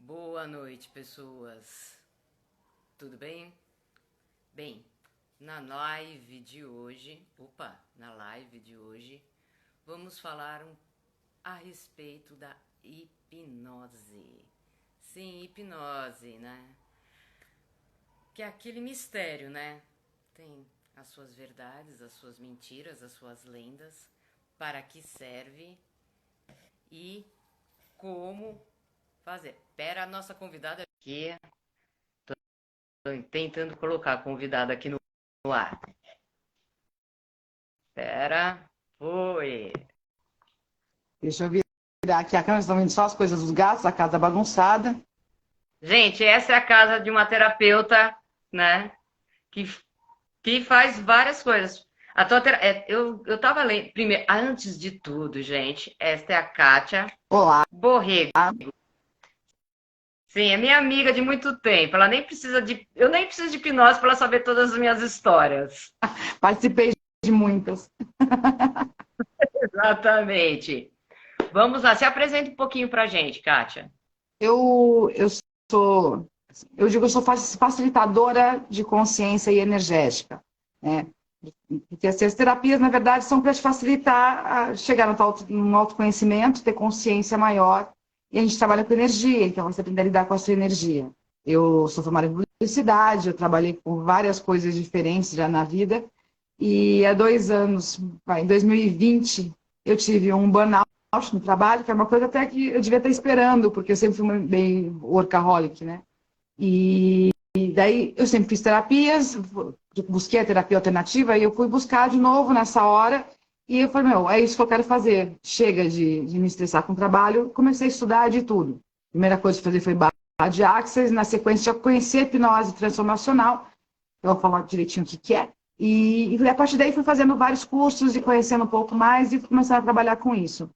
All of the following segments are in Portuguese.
Boa noite, pessoas. Tudo bem? Bem, na live de hoje, vamos falar a respeito da hipnose. Sim, hipnose, né? Que é aquele mistério, né? Tem as suas verdades, as suas mentiras, as suas lendas, para que serve e como fazer. Pera, a nossa convidada aqui. Tô tentando colocar a convidada aqui no ar. Pera. Foi. Deixa eu virar aqui a câmera, estão vendo só as coisas dos gatos, a casa bagunçada. Gente, essa é a casa de uma terapeuta, né? Que, que faz várias coisas. Eu tava lendo. Primeiro, antes de tudo, gente, esta é a Kátia Olá, Borrego. Sim, é minha amiga de muito tempo. Ela nem precisa de. Eu nem preciso de hipnose para ela saber todas as minhas histórias. participei de muitas. Exatamente. Vamos lá, se apresenta um pouquinho pra gente, Kátia. Eu sou, eu digo, eu sou facilitadora de consciência e energética, né? Porque as terapias, na verdade, são para te facilitar a chegar num autoconhecimento, ter consciência maior, e a gente trabalha com energia, então você aprende a lidar com a sua energia. Eu sou formada em publicidade, eu trabalhei com várias coisas diferentes já na vida, e há 2 anos, em 2020, eu tive um burnout no trabalho, que é uma coisa até que eu devia estar esperando, porque eu sempre fui bem workaholic, né? E daí eu sempre fiz terapias, busquei a terapia alternativa e eu fui buscar de novo nessa hora. E eu falei, meu, é isso que eu quero fazer. Chega de me estressar com o trabalho. Comecei a estudar de tudo. A primeira coisa que fazer foi barra de Access, na sequência já conheci a hipnose transformacional. Eu vou falar direitinho o que é. E a partir daí fui fazendo vários cursos e conhecendo um pouco mais e começando a trabalhar com isso.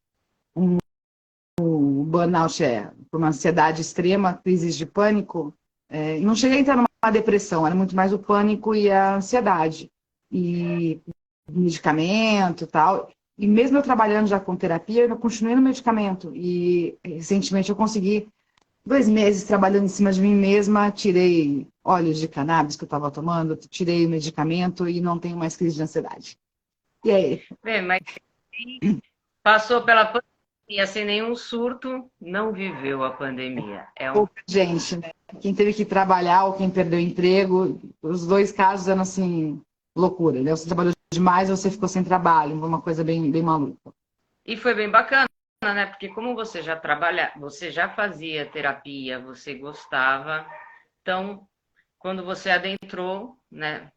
O burnout é por uma ansiedade extrema, crises de pânico. E não cheguei a entrar numa depressão, era muito mais o pânico e a ansiedade. E medicamento e tal. E mesmo eu trabalhando já com terapia, eu continuei no medicamento. E recentemente eu consegui, 2 meses trabalhando em cima de mim mesma, tirei óleos de cannabis que eu estava tomando, tirei o medicamento e não tenho mais crise de ansiedade. E aí? Bem, mas quem passou pela pandemia sem nenhum surto, não viveu a pandemia. Pouca gente, né? Quem teve que trabalhar ou quem perdeu o emprego, os dois casos eram assim, loucura, né? Você trabalhou demais ou você ficou sem trabalho, uma coisa bem, bem maluca. E foi bem bacana, né? Porque como você já trabalha, você já fazia terapia, você gostava. Então, quando você adentrou, né,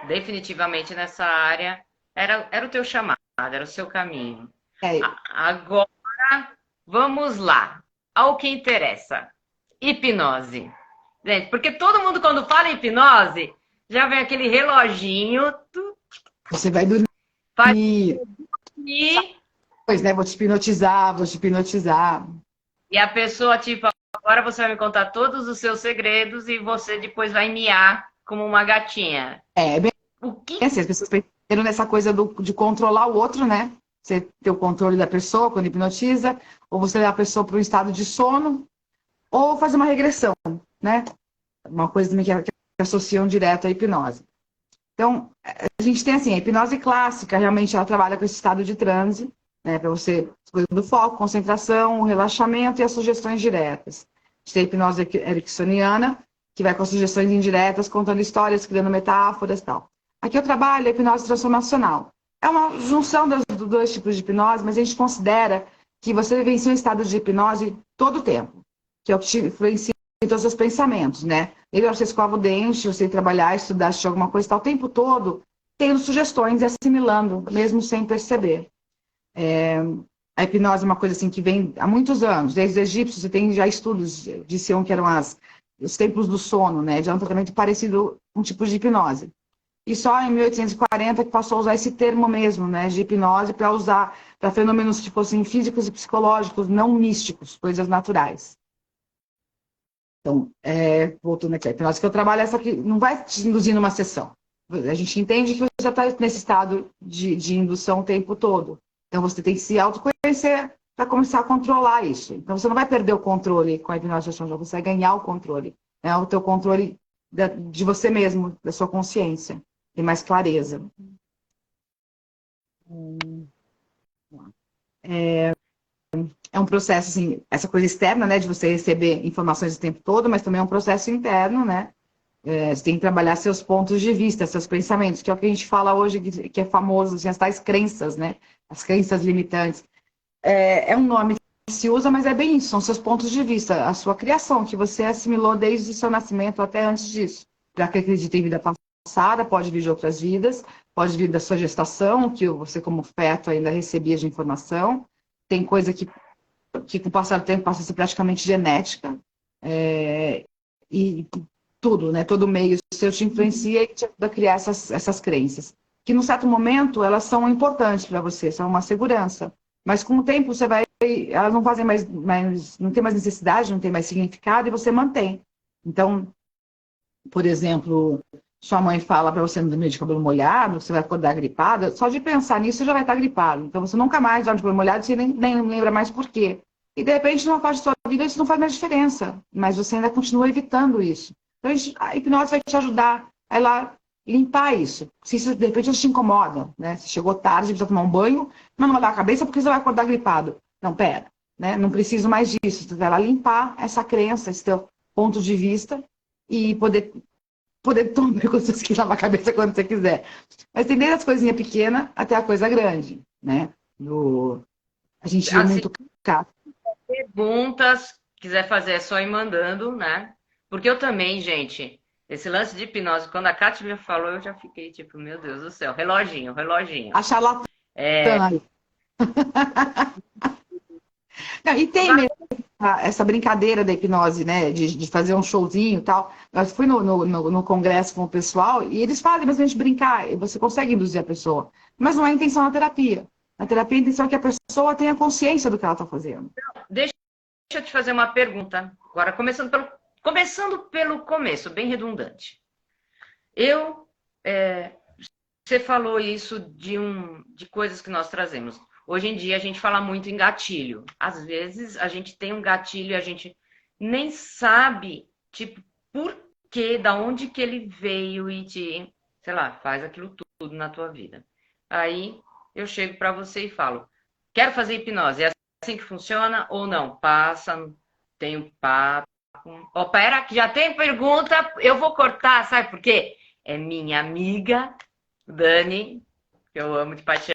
definitivamente nessa área, era o teu chamado, era o seu caminho. É, Agora, vamos lá. Ao que interessa. Hipnose. Gente, porque todo mundo quando fala em hipnose, já vem aquele reloginho, você vai faz dormir, dormir, pois, né? Vou te hipnotizar. e a pessoa, tipo, agora você vai me contar todos os seus segredos e você depois vai miar como uma gatinha. É bem O que assim, as pessoas pensam nessa coisa de controlar o outro, né? Você ter o controle da pessoa quando hipnotiza, ou você levar a pessoa para um estado de sono, ou fazer uma regressão, né? Uma coisa também que associam direto à hipnose. Então, a gente tem assim, a hipnose clássica, realmente ela trabalha com esse estado de transe, né, para você, coisa do foco, concentração, o relaxamento e as sugestões diretas. A gente tem a hipnose ericksoniana, que vai com as sugestões indiretas, contando histórias, criando metáforas e tal. Aqui eu trabalho a hipnose transformacional. É uma junção dos dois tipos de hipnose, mas a gente considera que você vivencia um estado de hipnose todo o tempo, que é o que te influencia em todos os pensamentos, né? Melhor você escova o dente, você trabalhar, estudar, assistir alguma coisa, tá o tempo todo tendo sugestões e assimilando, mesmo sem perceber. A hipnose é uma coisa assim que vem há muitos anos, desde os egípcios, você tem já estudos, diziam que eram os templos do sono, né? Já é um tratamento parecido com um tipo de hipnose. E só em 1840 que passou a usar esse termo mesmo, né, de hipnose, para usar para fenômenos que fossem físicos e psicológicos, não místicos, coisas naturais. Então, voltando aqui, a hipnose que eu trabalho é essa que não vai te induzir numa sessão. A gente entende que você já está nesse estado de indução o tempo todo. Então, você tem que se autoconhecer para começar a controlar isso. Então, você não vai perder o controle com a hipnose de ação, você vai ganhar o controle. Né? O teu controle de você mesmo, da sua consciência. Tem mais clareza. É um processo, assim, essa coisa externa, né, de você receber informações o tempo todo, mas também é um processo interno, né? Você tem que trabalhar seus pontos de vista, seus pensamentos, que é o que a gente fala hoje, que é famoso, assim, as tais crenças, né? As crenças limitantes. É um nome que se usa, mas é bem isso, são seus pontos de vista, a sua criação, que você assimilou desde o seu nascimento até antes disso. Já que acredita em vida passada, pode vir de outras vidas, pode vir da sua gestação, que você como feto ainda recebia de informação. Tem coisa que com o passar do tempo passa a ser praticamente genética. E tudo, né? Todo meio seu te influencia e te ajuda a criar essas crenças. Que, num certo momento, elas são importantes para você, são uma segurança. Mas, com o tempo, elas não fazem mais, não tem mais necessidade, não tem mais significado, e você mantém. Então, por exemplo, sua mãe fala para você não dormir de cabelo molhado, você vai acordar gripada, só de pensar nisso, você já vai estar gripado. Então, você nunca mais dorme de cabelo molhado, você nem lembra mais por quê. E, de repente, numa parte da sua vida, isso não faz mais diferença, mas você ainda continua evitando isso. Então, a hipnose vai te ajudar a ir lá limpar isso. Se isso, de repente, te incomoda, né? Você chegou tarde, precisa tomar um banho, mas não molhar a cabeça porque você vai acordar gripado. Não, pera, né? Não preciso mais disso. Você vai lá limpar essa crença, esse teu ponto de vista e poder tomar quando você quiser lavar a cabeça quando você quiser. Mas tem desde as coisinhas pequenas até a coisa grande, né? A gente viu muito caso. Perguntas, quiser fazer, é só ir mandando, né? Porque eu também, gente, esse lance de hipnose, quando a Kátia me falou, eu já fiquei tipo, meu Deus do céu, reloginho. A charlatã aí. Não, e tem mesmo essa brincadeira da hipnose, né? De fazer um showzinho e tal. Eu fui no congresso com o pessoal e eles fazem basicamente brincar. E você consegue induzir a pessoa. Mas não é a intenção da terapia. Na terapia, a intenção é que a pessoa tenha consciência do que ela está fazendo. Deixa eu te fazer uma pergunta. Agora, começando pelo começo, bem redundante. Você falou isso de coisas que nós trazemos. Hoje em dia a gente fala muito em gatilho. Às vezes a gente tem um gatilho e a gente nem sabe, tipo, por quê, da onde que ele veio e sei lá, faz aquilo tudo na tua vida. Aí eu chego para você e falo, quero fazer hipnose. É assim que funciona ou não? Passa, tem um papo. Oh, pera, que já tem pergunta, eu vou cortar, sabe por quê? É minha amiga Dani, que eu amo de paixão,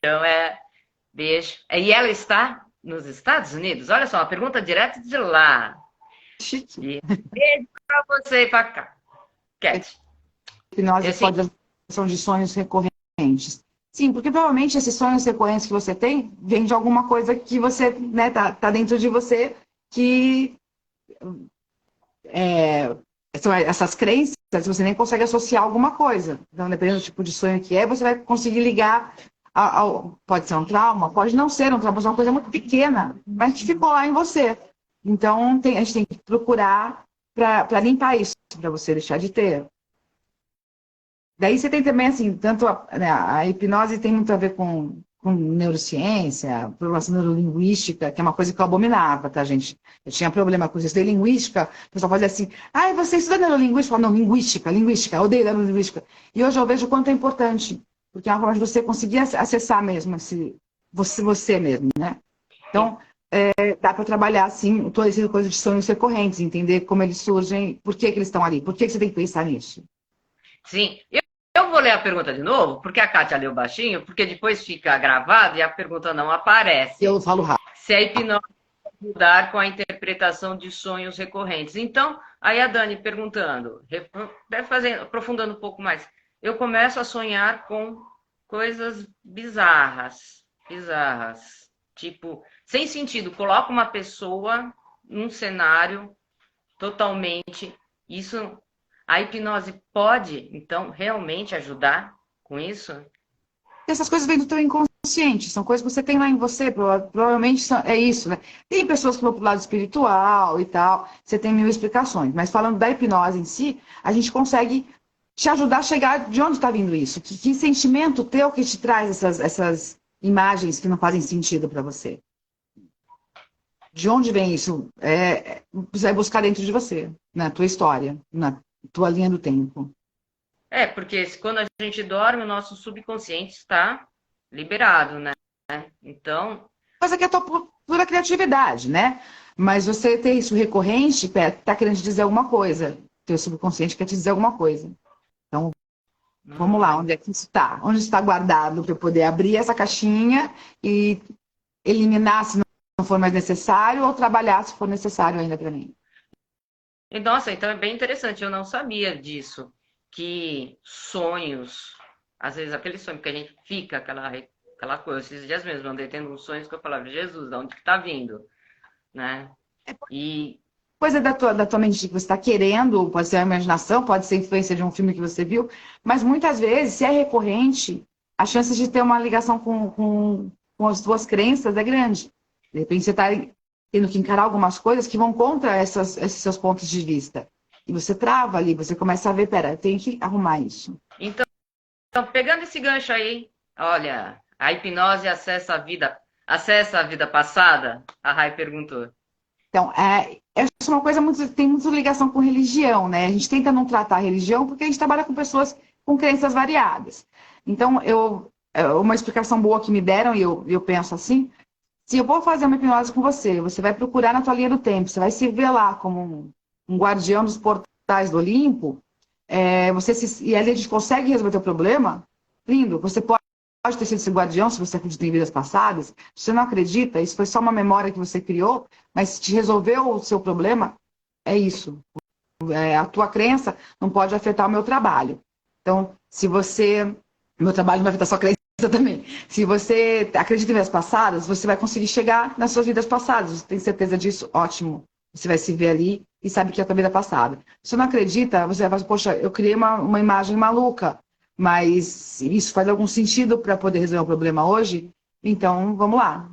beijo. E ela está nos Estados Unidos? Olha só, uma pergunta direto de lá. E beijo para você e para cá. Cat. Hipnose pode ser de sonhos recorrentes. Sim, porque provavelmente esses sonhos recorrentes que você tem vêm de alguma coisa que você, né, tá dentro de você que são essas crenças, você nem consegue associar alguma coisa. Então, dependendo do tipo de sonho que é, você vai conseguir ligar pode ser um trauma, pode não ser um trauma, pode ser uma coisa muito pequena, mas que ficou lá em você. Então, a gente tem que procurar para limpar isso, para você deixar de ter. Daí você tem também, assim, tanto a hipnose tem muito a ver com neurociência, programação neurolinguística, que é uma coisa que eu abominava, tá, gente? Eu tinha problema com isso. Estudei linguística, o pessoal fazia assim, você estuda neurolinguística? Eu falava, não, linguística, eu odeio neurolinguística. E hoje eu vejo o quanto é importante, porque é uma forma de você conseguir acessar mesmo você mesmo, né? Então, dá para trabalhar, assim, toda essa coisa de sonhos recorrentes, entender como eles surgem, por que eles estão ali, por que você tem que pensar nisso. Sim, eu vou ler a pergunta de novo, porque a Kátia leu baixinho, porque depois fica gravado e a pergunta não aparece. Eu falo rápido. Se a hipnose pode mudar com a interpretação de sonhos recorrentes. Então, aí a Dani perguntando, aprofundando um pouco mais. Eu começo a sonhar com coisas bizarras, tipo, sem sentido. Coloco uma pessoa num cenário totalmente... Isso... A hipnose pode, então, realmente ajudar com isso? Essas coisas vêm do teu inconsciente, são coisas que você tem lá em você, provavelmente é isso, né? Tem pessoas que vão pro lado espiritual e tal, você tem mil explicações, mas falando da hipnose em si, a gente consegue te ajudar a chegar de onde está vindo isso, que sentimento teu que te traz essas imagens que não fazem sentido para você. De onde vem isso? Você vai buscar dentro de você, na tua história, na tua linha do tempo. Porque quando a gente dorme, o nosso subconsciente está liberado, né? Então, Coisa que é a tua pura criatividade, né? Mas você ter isso recorrente, tá querendo te dizer alguma coisa. Teu subconsciente quer te dizer alguma coisa. Então, vamos lá, onde é que isso está? Onde está guardado para eu poder abrir essa caixinha e eliminar se não for mais necessário ou trabalhar se for necessário ainda para mim. e nossa, então é bem interessante, eu não sabia disso, que sonhos, às vezes aquele sonho que a gente fica, aquela coisa, esses dias mesmo, andei tendo uns sonhos que eu falava, Jesus, de onde que tá vindo, né? E Coisa da tua mente que você está querendo, pode ser a imaginação, pode ser a influência de um filme que você viu, mas muitas vezes, se é recorrente, a chance de ter uma ligação com as tuas crenças é grande. De repente você está tendo que encarar algumas coisas que vão contra esses seus pontos de vista. E você trava ali, você começa a ver, pera, eu tenho que arrumar isso. então, pegando esse gancho aí, olha, a hipnose acessa a vida passada? A Rai perguntou. Então, essa é uma coisa tem muita ligação com religião, né? A gente tenta não tratar a religião porque a gente trabalha com pessoas com crenças variadas. Então, uma explicação boa que me deram, e eu penso assim, se eu vou fazer uma hipnose com você, você vai procurar na tua linha do tempo, você vai se ver lá como um guardião dos portais do Olimpo, e ali a gente consegue resolver o teu problema, lindo, você pode ter sido esse guardião se você acredita em vidas passadas. Se você não acredita, isso foi só uma memória que você criou, mas se te resolveu o seu problema, é isso. A tua crença não pode afetar o meu trabalho. Então, meu trabalho não vai afetar a sua crença também. Se você acredita em vidas passadas, você vai conseguir chegar nas suas vidas passadas. Você tem certeza disso? Ótimo. Você vai se ver ali e sabe que é a tua vida passada. Se você não acredita, você vai falar, poxa, eu criei uma imagem maluca, mas isso faz algum sentido para poder resolver o problema hoje? Então, vamos lá.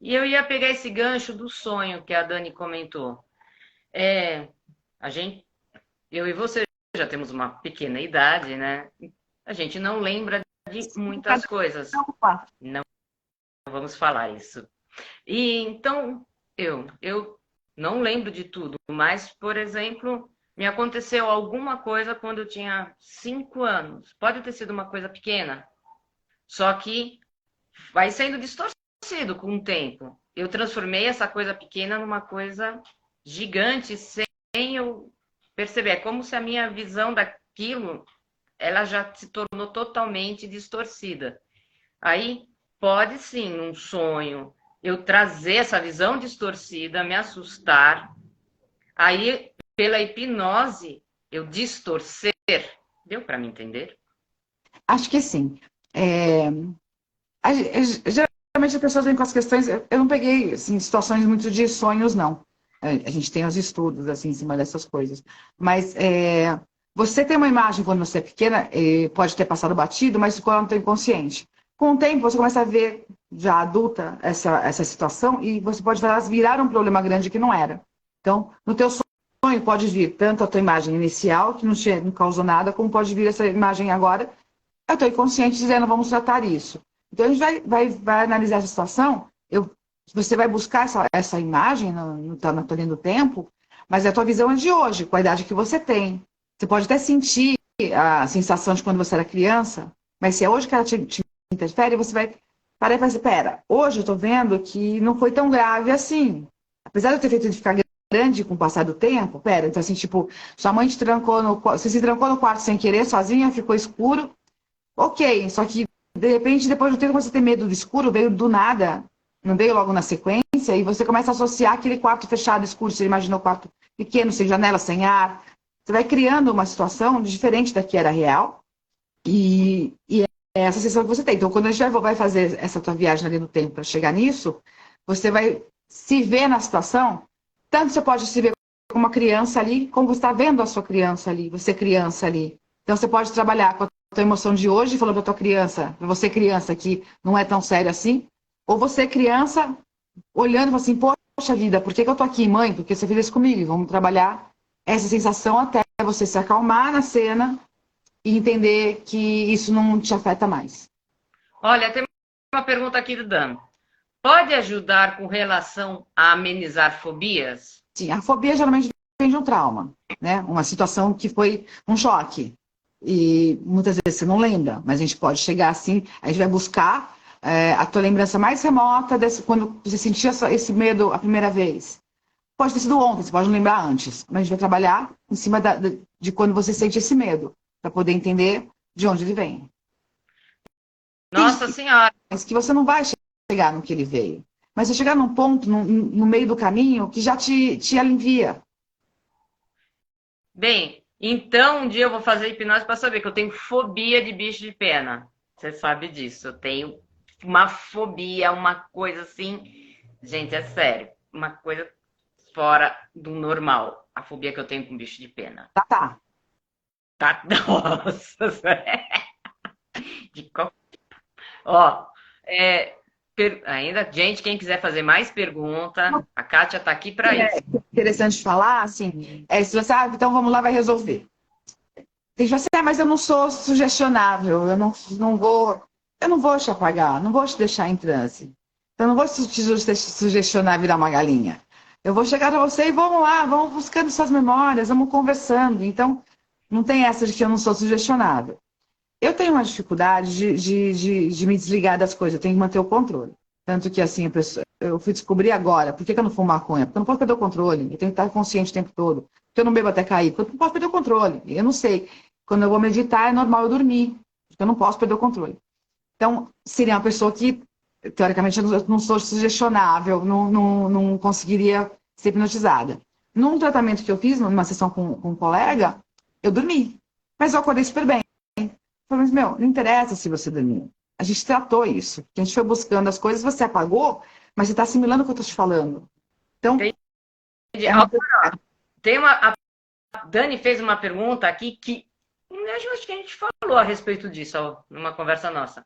E eu ia pegar esse gancho do sonho que a Dani comentou. A gente, eu e você já temos uma pequena idade, né? A gente não lembra de muitas coisas. Não vamos falar isso. E então, eu não lembro de tudo, mas, por exemplo, me aconteceu alguma coisa quando eu tinha 5 anos. Pode ter sido uma coisa pequena, só que vai sendo distorcido com o tempo. Eu transformei essa coisa pequena numa coisa gigante sem eu perceber. É como se a minha visão daquilo ela já se tornou totalmente distorcida. Aí pode sim, um sonho, eu trazer essa visão distorcida, me assustar. Aí, pela hipnose, eu distorcer. Deu para me entender? Acho que sim. Geralmente as pessoas vêm com as questões. Eu não peguei assim, situações muito de sonhos, não. A gente tem os estudos assim, em cima dessas coisas. Mas você tem uma imagem quando você é pequena, pode ter passado batido, mas ficou no teu inconsciente. Com o tempo, você começa a ver, já adulta, essa situação e você pode virar um problema grande que não era. Então, no teu sonho pode vir tanto a tua imagem inicial, que não causou nada, como pode vir essa imagem agora, eu estou inconsciente dizendo, vamos tratar isso. Então, a gente vai analisar essa situação, você vai buscar essa imagem na tua linha do tempo, mas a tua visão é de hoje, com a idade que você tem. Você pode até sentir a sensação de quando você era criança, mas se é hoje que ela te interfere, você vai parar e falar assim, pera, hoje eu estou vendo que não foi tão grave assim. Apesar de eu ter feito de ficar grande com o passar do tempo, pera, então assim, tipo, sua mãe você se trancou no quarto sem querer, sozinha, ficou escuro, ok, só que de repente, depois do tempo, quando você tem medo do escuro, veio do nada, não veio logo na sequência, e você começa a associar aquele quarto fechado, escuro, você imaginou o quarto pequeno, sem janela, sem ar. Você vai criando uma situação diferente da que era real, e é essa sensação que você tem. Então, quando a gente vai fazer essa tua viagem ali no tempo para chegar nisso, você vai se ver na situação, tanto você pode se ver como uma criança ali, como você está vendo a sua criança ali, você criança ali. Então, você pode trabalhar com a tua emoção de hoje, falando para tua criança, para você criança, que não é tão sério assim, ou você criança, olhando e falando assim, poxa vida, por que eu tô aqui, mãe? Porque você fez isso comigo, e vamos trabalhar essa sensação até você se acalmar na cena e entender que isso não te afeta mais. Olha, tem uma pergunta aqui do Dan. pode ajudar com relação a amenizar fobias? Sim, a fobia geralmente vem de um trauma, né? Uma situação que foi um choque. E muitas vezes você não lembra, mas a gente pode chegar assim, a gente vai buscar a tua lembrança mais remota quando você sentia esse medo a primeira vez. Pode ter sido ontem, você pode não lembrar antes, mas a gente vai trabalhar em cima de quando você sente esse medo, para poder entender de onde ele vem. Nossa Senhora! Mas que você não vai chegar no que ele veio. Mas você chegar num ponto, no meio do caminho, que já te alivia. Bem, então um dia eu vou fazer hipnose para saber que eu tenho fobia de bicho de pena. Você sabe disso. Eu tenho uma fobia, uma coisa assim. Gente, é sério. Uma coisa fora do normal. A fobia que eu tenho com bicho de pena. Tá. Tá? Nossa! De qual... Ó, ainda, gente, quem quiser fazer mais pergunta, a Kátia tá aqui para isso. Interessante falar, assim, se você, então vamos lá, vai resolver. Tem gente assim, mas eu não sou sugestionável, eu não vou te apagar, não vou te deixar em transe. Eu não vou te sugestionar a virar uma galinha. Eu vou chegar para você e vamos lá, vamos buscando suas memórias, vamos conversando. Então, não tem essa de que eu não sou sugestionável. Eu tenho uma dificuldade de me desligar das coisas, eu tenho que manter o controle. Tanto que, assim, eu fui descobrir agora, por que eu não fumo maconha? Porque eu não posso perder o controle, eu tenho que estar consciente o tempo todo. Porque eu não bebo até cair, porque eu não posso perder o controle. Eu não sei. Quando eu vou meditar, é normal eu dormir, porque eu não posso perder o controle. Então, seria uma pessoa que, teoricamente, eu não sou sugestionável, não conseguiria ser hipnotizada. Num tratamento que eu fiz, numa sessão com um colega, eu dormi. Mas eu acordei super bem. Falei, não interessa se você dormiu. A gente tratou isso. A gente foi buscando as coisas, você apagou, mas você está assimilando o que eu estou te falando. Então, a Dani fez uma pergunta aqui que eu acho que a gente falou a respeito disso numa conversa nossa.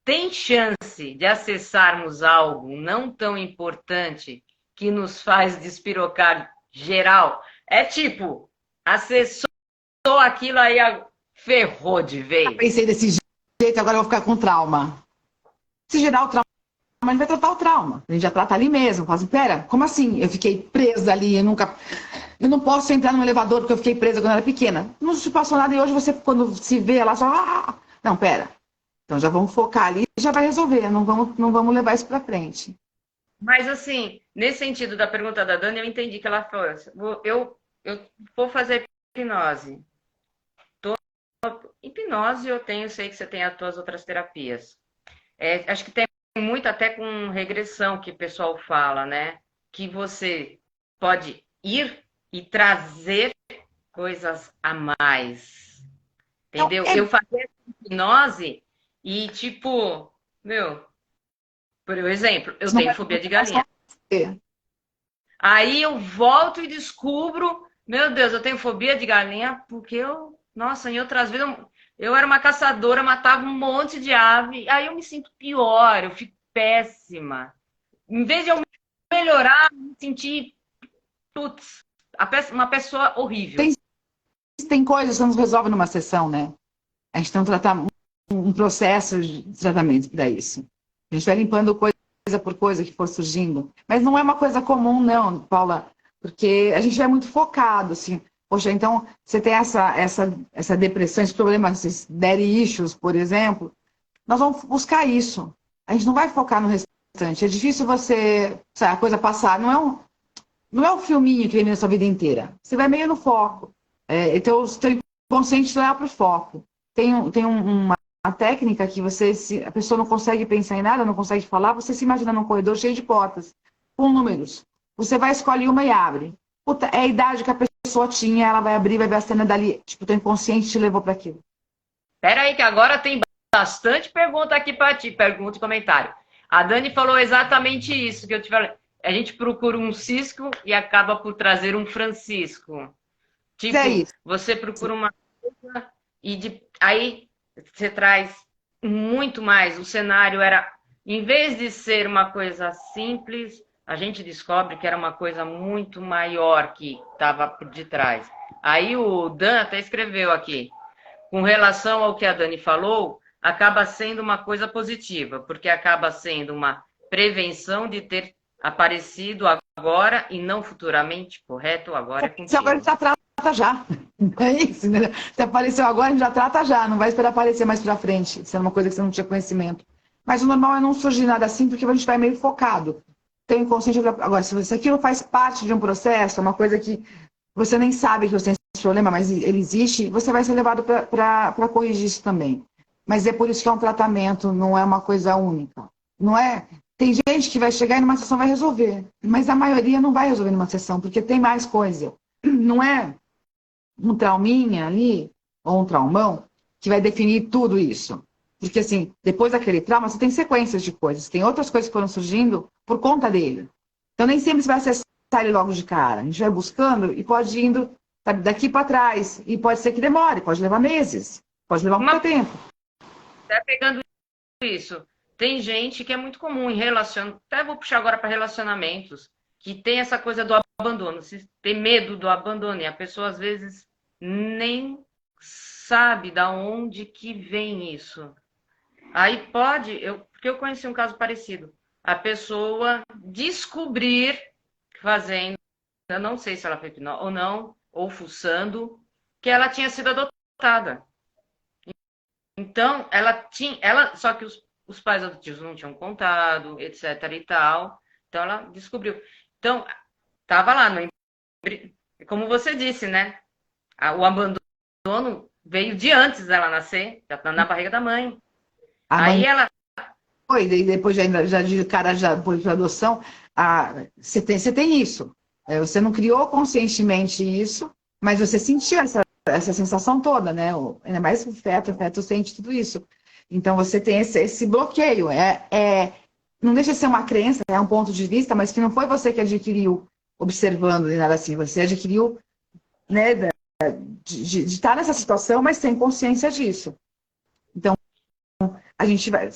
Tem chance de acessarmos algo não tão importante que nos faz despirocar geral? É tipo, acessou aquilo aí, ferrou de vez. Eu pensei desse jeito, agora eu vou ficar com trauma. Se gerar o trauma, a gente vai tratar o trauma. A gente já trata ali mesmo. Fala assim, pera, como assim? Eu fiquei presa ali, eu não posso entrar no elevador porque eu fiquei presa quando eu era pequena. Não te passou nada e hoje você, quando se vê lá, só... Não, pera. Então já vamos focar ali e já vai resolver. Não vamos levar isso para frente. Mas assim, nesse sentido da pergunta da Dani, eu entendi que ela falou, eu vou fazer hipnose. Hipnose eu sei que você tem as suas outras terapias. Acho que tem muito até com regressão que o pessoal fala, né? Que você pode ir e trazer coisas a mais. Entendeu? Eu fazia hipnose e, tipo, por exemplo, eu tenho fobia de galinha. Aí eu volto e descubro, meu Deus, eu tenho fobia de galinha porque nossa, em outras vezes eu era uma caçadora, matava um monte de ave, aí eu me sinto pior, eu fico péssima. Em vez de eu melhorar, me sentir, putz, uma pessoa horrível. Tem coisas que não resolve numa sessão, né? A gente tem um processo de tratamento para isso. A gente vai limpando coisa por coisa que for surgindo. Mas não é uma coisa comum, não, Paula, porque a gente é muito focado, assim. Poxa, então, você tem essa depressão, esse problema, esses daddy issues, por exemplo, nós vamos buscar isso. A gente não vai focar no restante. É difícil você, sabe, a coisa passar. Não é um filminho que vem na sua vida inteira. Você vai meio no foco. Então, o seu inconsciente leva para o foco. Tem uma técnica que a pessoa não consegue pensar em nada, não consegue falar, você se imagina num corredor cheio de portas, com números. Você vai escolher uma e abre. Puta, é a idade que a pessoa tinha, ela vai abrir, vai ver a cena dali. Tipo, o teu inconsciente te levou para aquilo. Pera aí que agora tem bastante pergunta aqui para ti, pergunta e comentário. A Dani falou exatamente isso que eu te falei. A gente procura um Cisco e acaba por trazer um Francisco. Tipo, você procura uma coisa e aí você traz muito mais. O cenário era, em vez de ser uma coisa simples, a gente descobre que era uma coisa muito maior que estava por detrás. Aí o Dan até escreveu aqui, com relação ao que a Dani falou, acaba sendo uma coisa positiva, porque acaba sendo uma prevenção de ter aparecido agora e não futuramente, correto? Agora é Se agora a contigo. gente já trata já. É isso, né? Se apareceu agora, a gente já trata já. Não vai esperar aparecer mais pra frente. Isso é uma coisa que você não tinha conhecimento. Mas o normal é não surgir nada assim, porque a gente vai meio focado. Tem inconsciente. Agora, se aquilo faz parte de um processo, é uma coisa que você nem sabe que você tem esse problema, mas ele existe, você vai ser levado para corrigir isso também. Mas é por isso que é um tratamento, não é uma coisa única. Não é. Tem gente que vai chegar e numa sessão vai resolver, mas a maioria não vai resolver numa sessão, porque tem mais coisa. Não é um trauminha ali, ou um traumão, que vai definir tudo isso. Porque, assim, depois daquele trauma, você tem sequências de coisas, tem outras coisas que foram surgindo por conta dele. Então, nem sempre você vai acessar ele logo de cara. A gente vai buscando e pode ir indo daqui para trás. E pode ser que demore, pode levar meses, pode levar muito tempo. Até pegando isso, tem gente que é muito comum em relacionamentos, até vou puxar agora para relacionamentos, que tem essa coisa do abandono, se tem medo do abandono, e a pessoa às vezes nem sabe da onde que vem isso. Aí pode, porque eu conheci um caso parecido, a pessoa descobrir fazendo, eu não sei se ela foi hipnose ou não, ou fuçando, que ela tinha sido adotada. Então, só que os pais adotivos não tinham contado, etc e tal. Então, ela descobriu. Então, tava lá no como você disse, né? O abandono veio de antes dela nascer, já tá na barriga da mãe. A Aí mãe ela foi, e depois já de cara já foi para adoção. Você tem isso. Você não criou conscientemente isso, mas você sentiu essa sensação toda, né? Ainda mais o feto sente tudo isso. Então você tem esse bloqueio. Não deixa de ser uma crença, é um ponto de vista, mas que não foi você que adquiriu observando nem nada assim. Você adquiriu, né, de estar nessa situação, mas sem consciência disso. Então, a gente vai.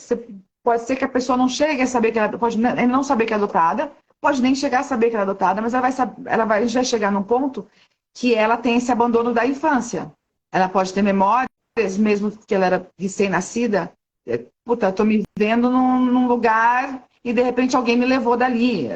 Pode ser que a pessoa não chegue a saber que ela pode não saber que é adotada, pode nem chegar a saber que ela é adotada, mas a gente vai chegar num ponto que ela tem esse abandono da infância. Ela pode ter memórias, mesmo que ela era recém-nascida. Puta, eu tô me vendo num lugar e de repente alguém me levou dali.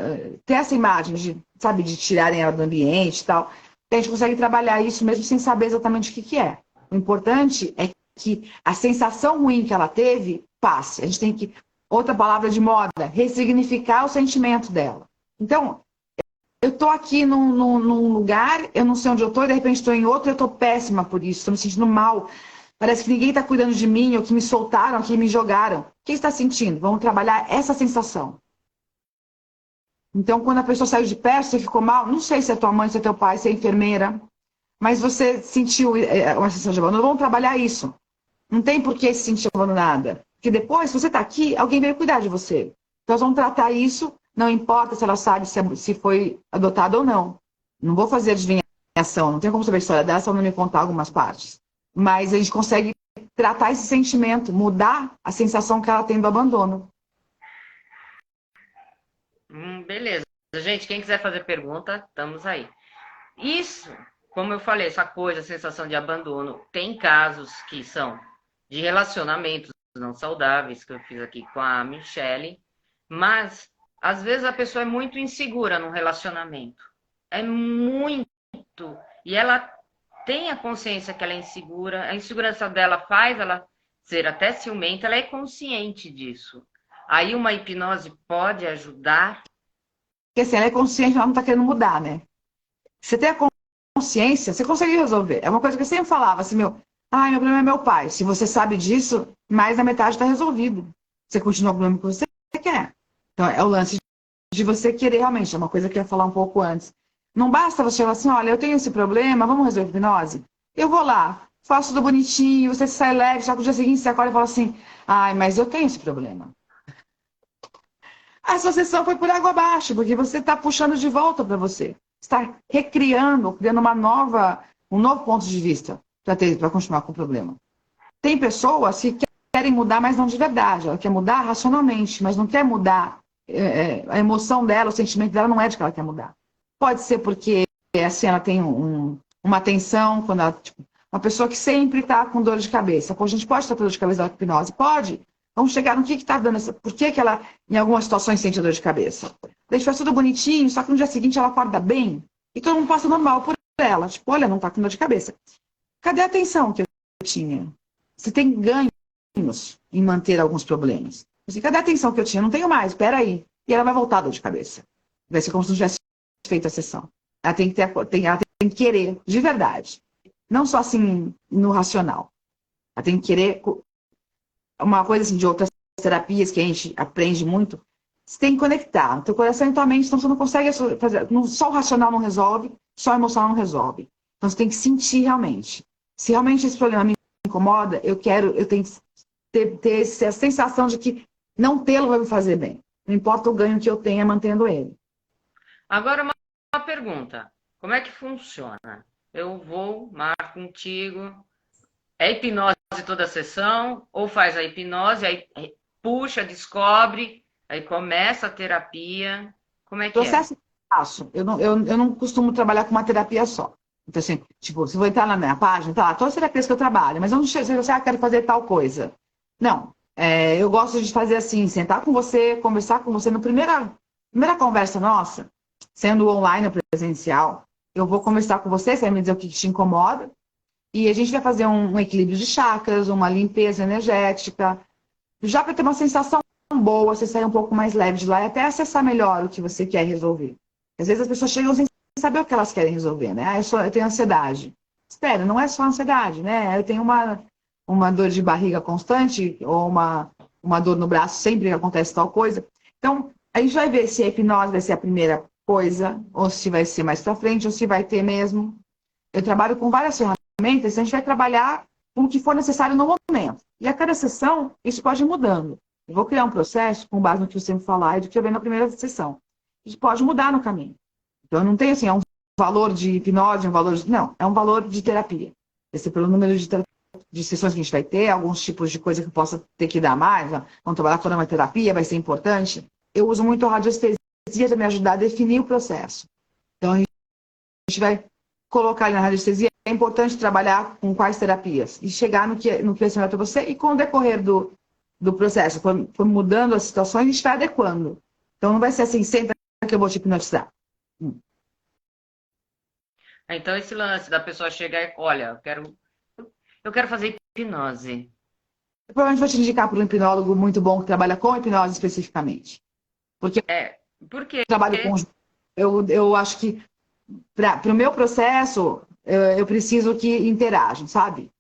Tem essa imagem de, sabe, de tirarem ela do ambiente e tal. A gente consegue trabalhar isso mesmo sem saber exatamente o que é. O importante é que a sensação ruim que ela teve passe. A gente tem que, outra palavra de moda, ressignificar o sentimento dela. Então, eu estou aqui num lugar, eu não sei onde eu estou, e de repente estou em outro, eu estou péssima por isso, estou me sentindo mal. Parece que ninguém está cuidando de mim, ou que me soltaram, ou que me jogaram. O que está sentindo? Vamos trabalhar essa sensação. Então, quando a pessoa saiu de perto, você ficou mal, não sei se é tua mãe, se é teu pai, se é enfermeira, mas você sentiu uma sensação de abandono. Vamos trabalhar isso. Não tem por que se sentir abandonada. Porque depois, se você está aqui, alguém veio cuidar de você. Então, nós vamos tratar isso, não importa se ela sabe se foi adotada ou não. Não vou fazer adivinhação, não tem como saber a história dela se ela não me contar algumas partes. Mas a gente consegue tratar esse sentimento, mudar a sensação que ela tem do abandono. beleza. Gente, quem quiser fazer pergunta, estamos aí. Isso, como eu falei, essa coisa, a sensação de abandono, tem casos que são de relacionamentos não saudáveis, que eu fiz aqui com a Michelle, mas às vezes a pessoa é muito insegura no relacionamento. É muito. E ela tem a consciência que ela é insegura, a insegurança dela faz ela ser até ciumenta, ela é consciente disso. Aí uma hipnose pode ajudar. Porque assim, ela é consciente, ela não está querendo mudar, né? Você tem a consciência, você consegue resolver. É uma coisa que eu sempre falava, assim, meu problema é meu pai. Se você sabe disso, mais da metade está resolvido. Você continua com o problema que você quer. Então, é o lance de você querer realmente, é uma coisa que eu ia falar um pouco antes. Não basta você falar assim, olha, eu tenho esse problema, vamos resolver a hipnose? Eu vou lá, faço tudo bonitinho, você sai leve, só que no dia seguinte você acorda e fala assim, mas eu tenho esse problema. A sua sessão foi por água abaixo, porque você está puxando de volta para você. Está recriando, criando um novo ponto de vista para continuar com o problema. Tem pessoas que querem mudar, mas não de verdade. Ela quer mudar racionalmente, mas não quer mudar. A emoção dela, o sentimento dela não é de que ela quer mudar. Pode ser porque assim, ela tem uma tensão, uma pessoa que sempre está com dor de cabeça. Pô, a gente pode estar com dor de cabeça da hipnose? Pode. Vamos chegar no que está dando essa. Por que ela, em algumas situações, sente dor de cabeça? A gente faz tudo bonitinho, só que no dia seguinte ela acorda bem e todo mundo passa normal por ela. Tipo, olha, não está com dor de cabeça. Cadê a atenção que eu tinha? Você tem ganhos em manter alguns problemas. Assim, cadê a atenção que eu tinha? Não tenho mais, espera aí. E ela vai voltar a dor de cabeça. Vai ser como se não tivesse feito a sessão. Ela tem que ela tem que querer, de verdade. Não só assim, no racional. Ela tem que querer. Uma coisa assim, de outras terapias que a gente aprende muito, você tem que conectar. O teu coração e tua mente, então você não consegue fazer. Só o racional não resolve, só o emocional não resolve. Então você tem que sentir realmente. Se realmente esse problema me incomoda, eu tenho que ter essa sensação de que não tê-lo vai me fazer bem. Não importa o ganho que eu tenha mantendo ele. Agora uma pergunta. Como é que funciona? Eu vou, marco contigo. É hipnose toda a sessão? Ou faz a hipnose, aí puxa, descobre, aí começa a terapia? Como é que é? Processo é passo. Eu não costumo trabalhar com uma terapia só. Então, assim, tipo, se eu vou entrar na minha página, tá lá, todas as terapias que eu trabalho, mas eu não chego, você quero fazer tal coisa. Não. Eu gosto de fazer assim, sentar com você, conversar com você. Na primeira conversa nossa, sendo online ou presencial, eu vou conversar com você, você vai me dizer o que te incomoda, e a gente vai fazer um equilíbrio de chakras, uma limpeza energética, já para ter uma sensação boa, você sair um pouco mais leve de lá e até acessar melhor o que você quer resolver. Às vezes as pessoas chegam sem saber o que elas querem resolver, né? Ah, eu tenho ansiedade. Espera, não é só ansiedade, né? Eu tenho uma dor de barriga constante ou uma dor no braço sempre que acontece tal coisa. Então, a gente vai ver se a hipnose vai ser a primeira coisa, ou se vai ser mais pra frente, ou se vai ter mesmo. Eu trabalho com várias ferramentas, a gente vai trabalhar com o que for necessário no momento. E a cada sessão, isso pode ir mudando. Eu vou criar um processo com base no que você me falar e do que eu vi na primeira sessão. Isso pode mudar no caminho. Então, não tem assim, é um valor de hipnose, um valor de... Não, é um valor de terapia. Esse é pelo número de sessões que a gente vai ter, alguns tipos de coisa que possa ter que dar mais. Vamos trabalhar com uma terapia, vai ser importante. Eu uso muito a radiestesia para me ajudar a definir o processo. Então, a gente vai colocar ali na radiestesia, é importante trabalhar com quais terapias e chegar no que é melhor para você e com o decorrer do processo, for mudando as situações, a gente vai adequando. Então não vai ser assim, senta que eu vou te hipnotizar. Então esse lance da pessoa chegar e, olha, eu quero fazer hipnose. Eu provavelmente vou te indicar para um hipnólogo muito bom que trabalha com hipnose especificamente. Porque Por quê? eu trabalho com... Eu acho que para o meu processo, eu preciso que interajam, sabe?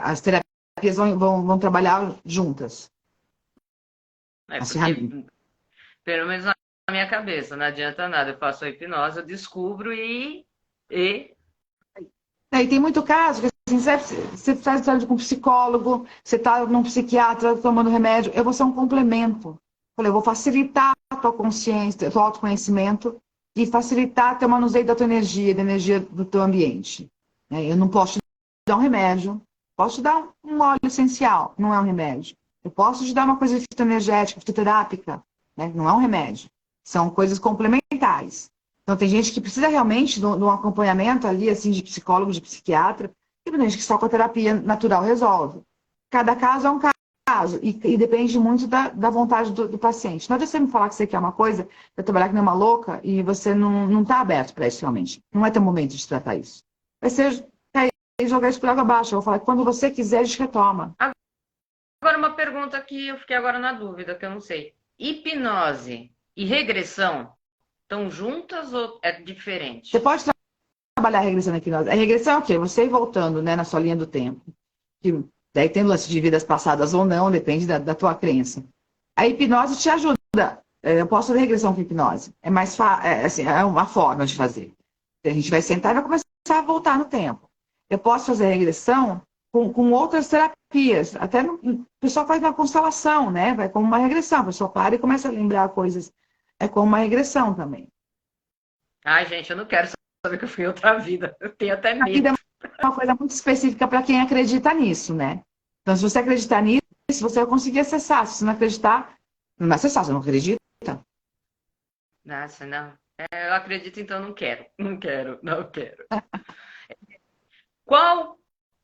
As terapias vão trabalhar juntas. Porque, pelo menos na minha cabeça, não adianta nada. Eu faço a hipnose, eu descubro e... E tem muito caso que assim, você faz história com um psicólogo, você está num psiquiatra tomando remédio, eu vou ser um complemento. Eu vou facilitar a tua consciência, o teu autoconhecimento e facilitar teu manuseio da tua energia, da energia do teu ambiente. Eu não posso te dar um remédio, posso te dar um óleo essencial, não é um remédio. Eu posso te dar uma coisa fitoenergética, fitoterápica, não é um remédio. São coisas complementares. Então, tem gente que precisa realmente de um acompanhamento ali, assim, de psicólogo, de psiquiatra, e tem gente que só com a terapia natural resolve. Cada caso é um caso, e depende muito da vontade do paciente. Não adianta você me falar que você quer uma coisa, vai trabalhar que nem uma louca, e você não está aberto para isso realmente. Não é teu momento de tratar isso. Vai ser jogar isso por água abaixo. Eu vou falar que quando você quiser, a gente retoma. Agora, uma pergunta que eu fiquei agora na dúvida, que eu não sei. Hipnose e regressão estão juntas ou é diferente? Você pode trabalhar a regressão na hipnose. A regressão é o quê? Você ir voltando, na sua linha do tempo. Que daí tem lance de vidas passadas ou não, depende da tua crença. A hipnose te ajuda. Eu posso fazer regressão com hipnose. É mais assim, é uma forma de fazer. A gente vai sentar e vai começar a voltar no tempo. Eu posso fazer regressão com outras terapias. Até o pessoal faz uma constelação, né? Vai como uma regressão. A pessoa para e começa a lembrar coisas. É como uma regressão também. Ai, gente, eu não quero saber que eu fui em outra vida. Eu tenho até A vida medo. é uma coisa muito específica para quem acredita nisso, né? Então, se você acreditar nisso, você vai conseguir acessar. Se você não acreditar, não vai acessar, você não acredita. Nossa, não. Eu acredito, então não quero. Não quero, não quero. Qual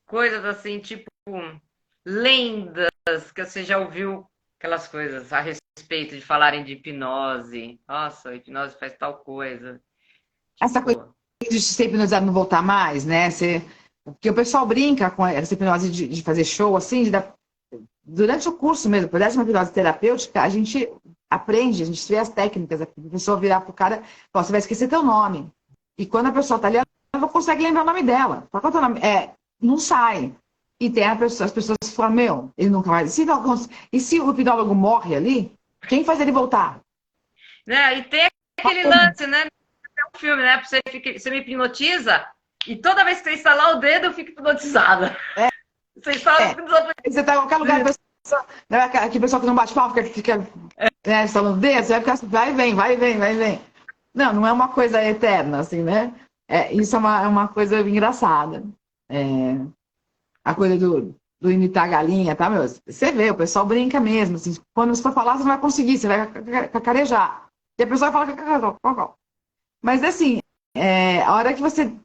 coisas assim, tipo lendas que você já ouviu aquelas coisas a respeito de falarem de hipnose. Nossa, a hipnose faz tal coisa. Essa coisa Tipo, de ser hipnotizado não voltar mais, né? Porque o pessoal brinca com essa hipnose de fazer show, assim, durante o curso mesmo, por essa hipnose terapêutica, a gente aprende, a gente vê as técnicas, a pessoa virar pro cara, você vai esquecer teu nome. E quando a pessoa tá ali, ela não consegue lembrar o nome dela. Fala, qual é o teu nome? Não sai. E tem as pessoas que falam, meu, ele nunca vai. E se o hipnólogo morre ali, quem faz ele voltar? né? E tem aquele lance, né? É um filme, né? Você me hipnotiza e toda vez que você instalar o dedo, eu fico hipnotizada. É, Você instala, eu fico você tá em qualquer lugar, aquele pessoal que não bate palma, fica instalando o dedo, você vai ficar assim, vai e vem, vai e vem, vai e vem. Não, não é uma coisa eterna, assim, né? Isso é uma coisa engraçada. A coisa do imitar a galinha, tá, meu? Você vê, o pessoal brinca mesmo, assim, quando você for falar, você não vai conseguir, você vai cacarejar. E a pessoa fala cacarejar. Mas, assim, a hora que você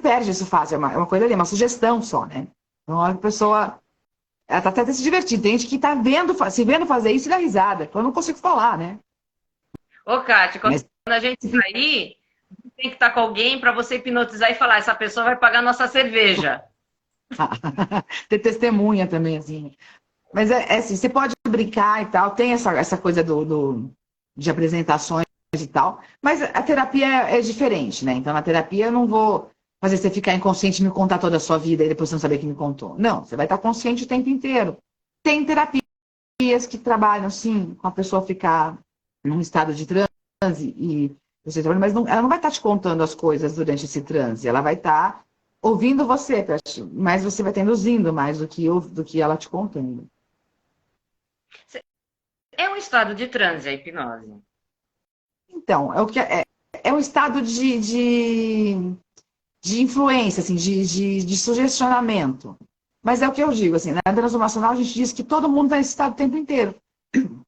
perde isso fácil, é uma coisa ali, é uma sugestão só, né? Então, a hora que a pessoa, ela tá até se divertindo. Tem gente que tá se vendo fazer isso e dá risada. Eu não consigo falar, né? Ô, Kátia, quando Mas a gente sair, tem que estar com alguém para você hipnotizar e falar, essa pessoa vai pagar nossa cerveja. ter testemunha também, assim. Mas assim, você pode brincar e tal, tem essa coisa de apresentações e tal, mas a terapia é diferente, né? Então, na terapia eu não vou fazer você ficar inconsciente e me contar toda a sua vida e depois você não saber que me contou. Não, você vai estar consciente o tempo inteiro. Tem terapias que trabalham, sim, com a pessoa ficar num estado de transe e você trabalha, mas ela não vai estar te contando as coisas durante esse transe, ela vai estar ouvindo você, mas você vai estar induzindo mais do que ela te contando. É um estado de transe a hipnose. Então, é um estado de influência, assim, de sugestionamento. Mas é o que eu digo, assim, na transformacional a gente diz que todo mundo está nesse estado o tempo inteiro.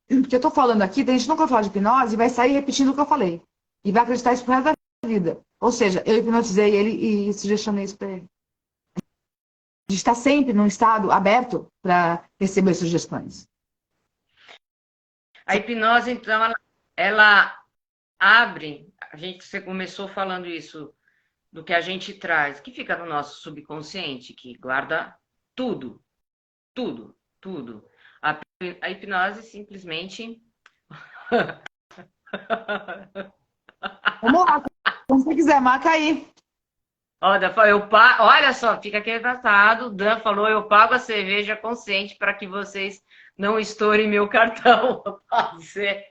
Porque eu estou falando aqui, tem gente que nunca vai falar de hipnose e vai sair repetindo o que eu falei. E vai acreditar isso pro resto da vida. Ou seja, eu hipnotizei ele e sugestionei isso para ele. A gente está sempre num estado aberto para receber sugestões. A hipnose, então, ela abre, você começou falando isso, do que a gente traz, que fica no nosso subconsciente, que guarda tudo, tudo, tudo. A hipnose simplesmente. Vamos lá, quando você quiser, marca aí. Olha só, fica aqui retratado. O Dan falou: eu pago a cerveja consciente para que vocês não estourem meu cartão. Pode ser,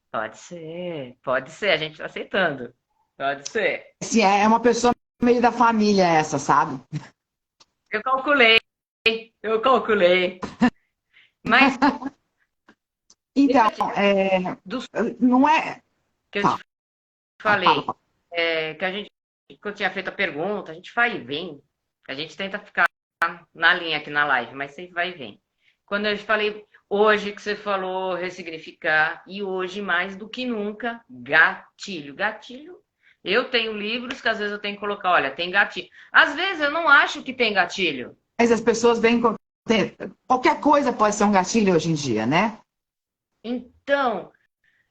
pode ser, pode ser. A gente está aceitando. Pode ser. Assim, é uma pessoa meio da família essa, sabe? Eu calculei, eu calculei. Mas Então, dos não é. que eu Fala, te falei, fala. que que eu tinha feito a pergunta, a gente vai e vem. A gente tenta ficar na linha aqui na live, mas sempre vai e vem. Quando eu falei hoje que você falou ressignificar, e hoje mais do que nunca, gatilho. Gatilho. Eu tenho livros que às vezes eu tenho que colocar, olha, tem gatilho. Às vezes eu não acho que tem gatilho. Mas as pessoas vêm. Qualquer coisa pode ser um gatilho hoje em dia, né? Então,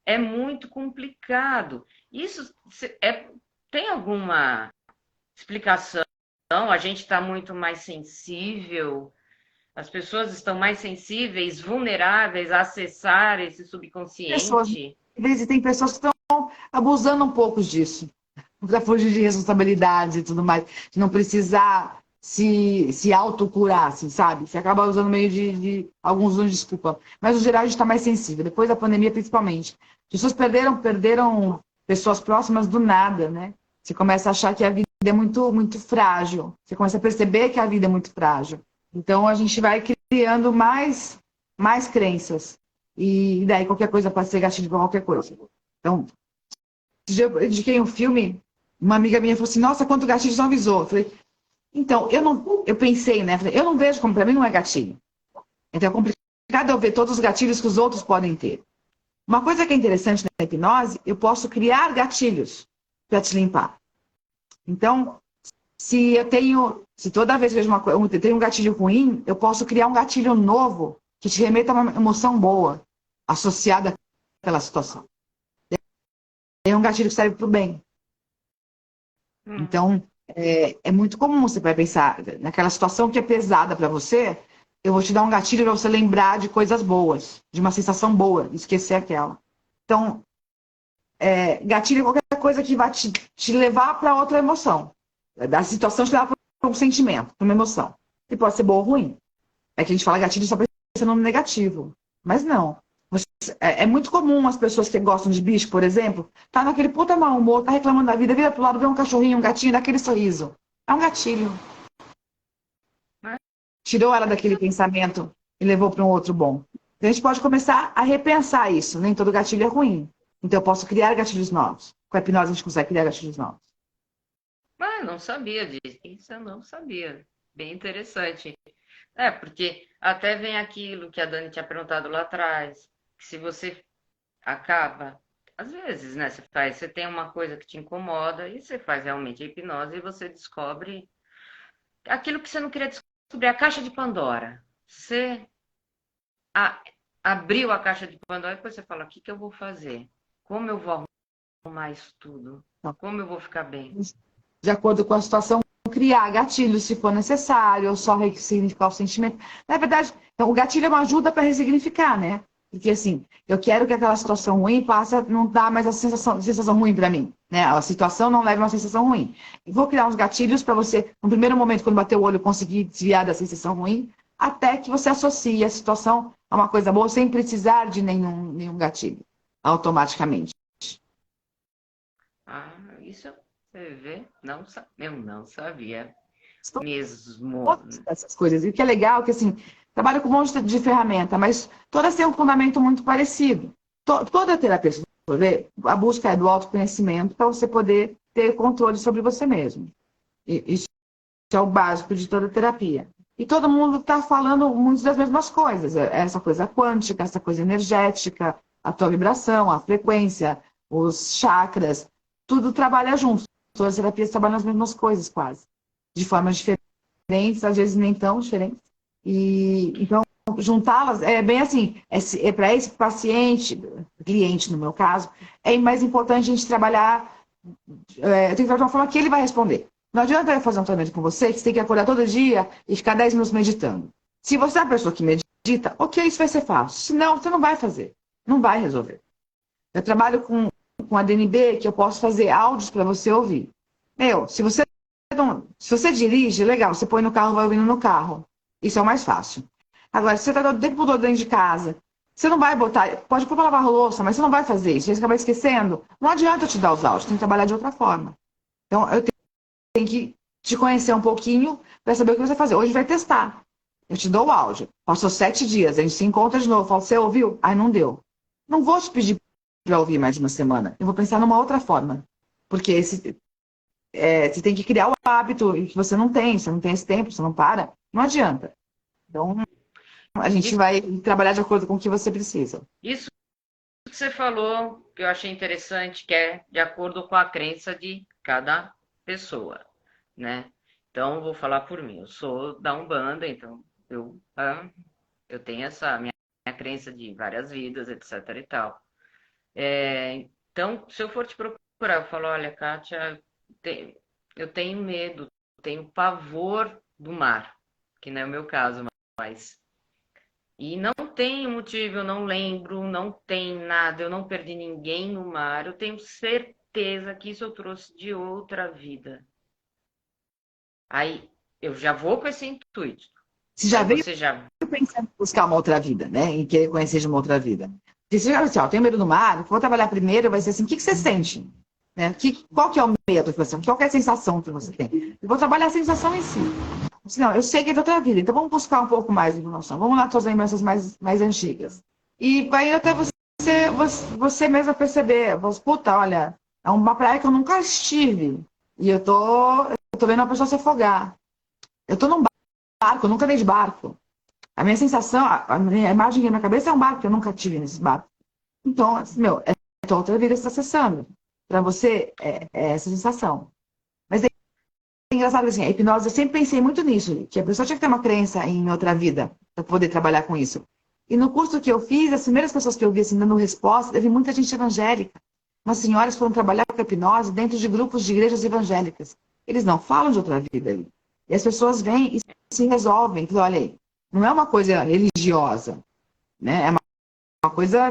é muito complicado. Isso tem alguma explicação? A gente está muito mais sensível, as pessoas estão mais sensíveis, vulneráveis a acessar esse Pessoas, subconsciente. e tem pessoas que estão abusando um pouco disso, para fugir de responsabilidades e tudo mais, de não precisar se autocurar, assim, sabe? Você acaba usando meio alguns usam desculpa. Mas, no geral, a gente está mais sensível. Depois da pandemia, principalmente. As pessoas perderam pessoas próximas do nada, né? Você começa a achar que a vida é muito, muito frágil. Você começa a perceber que a vida é muito frágil. Então, a gente vai criando mais crenças. E daí qualquer coisa pode ser gatilho para qualquer coisa. Então, eu indiquei um filme, uma amiga minha falou assim, nossa, quanto gatilho não avisou. Eu falei, então, eu pensei, né? Eu não vejo como, para mim não é gatilho. Então é complicado eu ver todos os gatilhos que os outros podem ter. Uma coisa que é interessante na hipnose, eu posso criar gatilhos para te limpar. Então, Se toda vez que eu vejo eu tenho um gatilho ruim, eu posso criar um gatilho novo que te remeta a uma emoção boa, associada àquela situação. É um gatilho que serve para o bem. Então, é muito comum você vai pensar, naquela situação que é pesada para você, eu vou te dar um gatilho para você lembrar de coisas boas, de uma sensação boa, esquecer aquela. Então, gatilho é qualquer coisa que vai te levar para outra emoção. Da situação te levar para um sentimento, para uma emoção. E pode ser boa ou ruim. É que a gente fala gatilho só pensando no negativo. Mas não. É muito comum as pessoas que gostam de bicho, por exemplo, tá naquele puta mau humor, tá reclamando da vida, vira pro lado, vê um cachorrinho, um gatinho, dá aquele sorriso. É um gatilho. Tirou ela daquele pensamento e levou para um outro bom. Então a gente pode começar a repensar isso. Nem todo gatilho é ruim. Então eu posso criar gatilhos novos. Com a hipnose a gente consegue criar gatilhos novos. Ah, não sabia disso. Isso eu não sabia. Bem interessante. Porque até vem aquilo que a Dani tinha perguntado lá atrás, que se você acaba, às vezes, né, você tem uma coisa que te incomoda e você faz realmente a hipnose e você descobre aquilo que você não queria descobrir, a caixa de Pandora. Você abriu a caixa de Pandora e depois você fala, o que eu vou fazer? Como eu vou arrumar isso tudo? Como eu vou ficar bem? De acordo com a situação, criar gatilhos se for necessário, ou só ressignificar o sentimento. Na verdade, então, o gatilho é uma ajuda para ressignificar, né? Porque assim, eu quero que aquela situação ruim passe a não dar mais a sensação ruim para mim, né? A situação não leve uma sensação ruim. Eu vou criar uns gatilhos para você, no primeiro momento, quando bater o olho, conseguir desviar da sensação ruim, até que você associe a situação a uma coisa boa, sem precisar de nenhum gatilho, automaticamente. Isso você vê? Eu não sabia mesmo. Essas coisas. E o que é legal é que, assim, trabalho com um monte de ferramenta, mas todas têm um fundamento muito parecido. Toda terapia, se você for ver, a busca é do autoconhecimento para você poder ter controle sobre você mesmo. Isso é o básico de toda terapia. E todo mundo está falando muitas das mesmas coisas. Essa coisa quântica, essa coisa energética, a tua vibração, a frequência, os chakras, tudo trabalha junto. Todas as terapias trabalham as mesmas coisas, quase. De formas diferentes, às vezes nem tão diferentes. E então, juntá-las é bem assim, para esse paciente, cliente no meu caso, é mais importante a gente trabalhar, eu tenho que trabalhar de uma forma que ele vai responder. Não adianta eu fazer um tratamento com você, que você tem que acordar todo dia e ficar 10 minutos meditando. Se você é uma pessoa que medita, ok, isso vai ser fácil. Senão, você não vai fazer. Não vai resolver. Eu trabalho com a DNB, que eu posso fazer áudios para você ouvir. Se você dirige, legal, você põe no carro, vai ouvindo no carro. Isso é o mais fácil. Agora, se você está o tempo todo dentro de casa, você não vai botar, pode pôr para lavar louça, mas você não vai fazer isso, você acaba esquecendo. Não adianta eu te dar os áudios, tem que trabalhar de outra forma. Então, eu tenho que te conhecer um pouquinho para saber o que você vai fazer. Hoje vai testar. Eu te dou o áudio. Passou 7 dias, a gente se encontra de novo. Falo, você ouviu? Aí não deu. Não vou te pedir para ouvir mais de uma semana. Eu vou pensar numa outra forma. Porque você tem que criar o hábito que você não tem esse tempo, você não para. Não adianta. Então, a gente vai trabalhar de acordo com o que você precisa. Isso que você falou, que eu achei interessante, que é de acordo com a crença de cada pessoa, né? Então, vou falar por mim. Eu sou da Umbanda, então eu tenho essa minha crença de várias vidas, etc e tal. Então, se eu for te procurar, eu falo, olha, Kátia, eu tenho medo, tenho pavor do mar, que não é o meu caso, mas... E não tem motivo, eu não lembro, não tem nada, eu não perdi ninguém no mar, eu tenho certeza que isso eu trouxe de outra vida. Aí eu já vou com esse intuito. Você já veio pensando em buscar uma outra vida, né? Em querer conhecer de uma outra vida. Se você já assim, eu tenho medo do mar, vou trabalhar primeiro, vai ser assim, o que você sente? Né? Qual que é o medo que você tem? Qual que é a sensação que você tem? Eu vou trabalhar a sensação em si. Não, eu sei que é de outra vida, então vamos buscar um pouco mais de informação. Vamos lá, suas lembranças mais antigas. E vai até você mesma perceber, puta, olha, é uma praia que eu nunca estive. E eu tô vendo uma pessoa se afogar. Eu tô num barco, eu nunca dei de barco. A minha sensação, a minha imagem na minha cabeça é um barco que eu nunca tive nesse barco. Então, assim, é outra vida que você está acessando. Para você, é essa sensação. Mas tem engraçado assim, a hipnose, eu sempre pensei muito nisso, que a pessoa tinha que ter uma crença em outra vida para poder trabalhar com isso. E no curso que eu fiz, as primeiras pessoas que eu vi assim, dando resposta, teve muita gente evangélica. Umas senhoras foram trabalhar com a hipnose dentro de grupos de igrejas evangélicas. Eles não falam de outra vida ali. E as pessoas vêm e se resolvem. Então, olha aí, não é uma coisa religiosa, né? É uma coisa,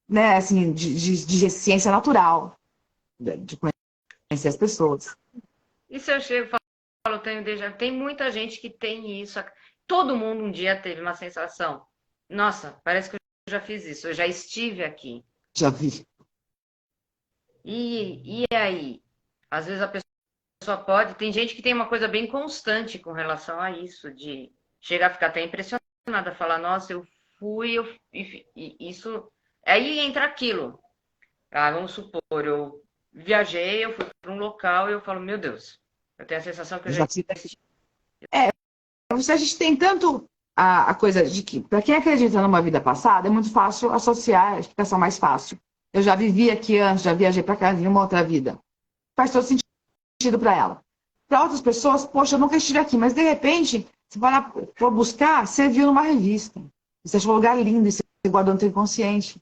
né, assim, de ciência natural, de conhecer as pessoas. E se eu chego e falo, tem muita gente que tem isso. Todo mundo um dia teve uma sensação. Nossa, parece que eu já fiz isso, eu já estive aqui. Já vi. E aí? Às vezes a pessoa pode. Tem gente que tem uma coisa bem constante com relação a isso, de chegar a ficar até impressionada, falar, nossa, eu fui, isso. Aí entra aquilo. Ah, vamos supor, eu viajei, eu fui para um local e eu falo, meu Deus, eu tenho a sensação que eu já estive. A gente tem tanto a coisa de que, para quem acredita numa vida passada, é muito fácil associar a explicação mais fácil. Eu já vivi aqui antes, já viajei para cá em uma outra vida. Faz todo sentido para ela. Para outras pessoas, poxa, eu nunca estive aqui, mas de repente, você vai lá for buscar, você viu numa revista. Você achou um lugar lindo e você guardou no seu inconsciente.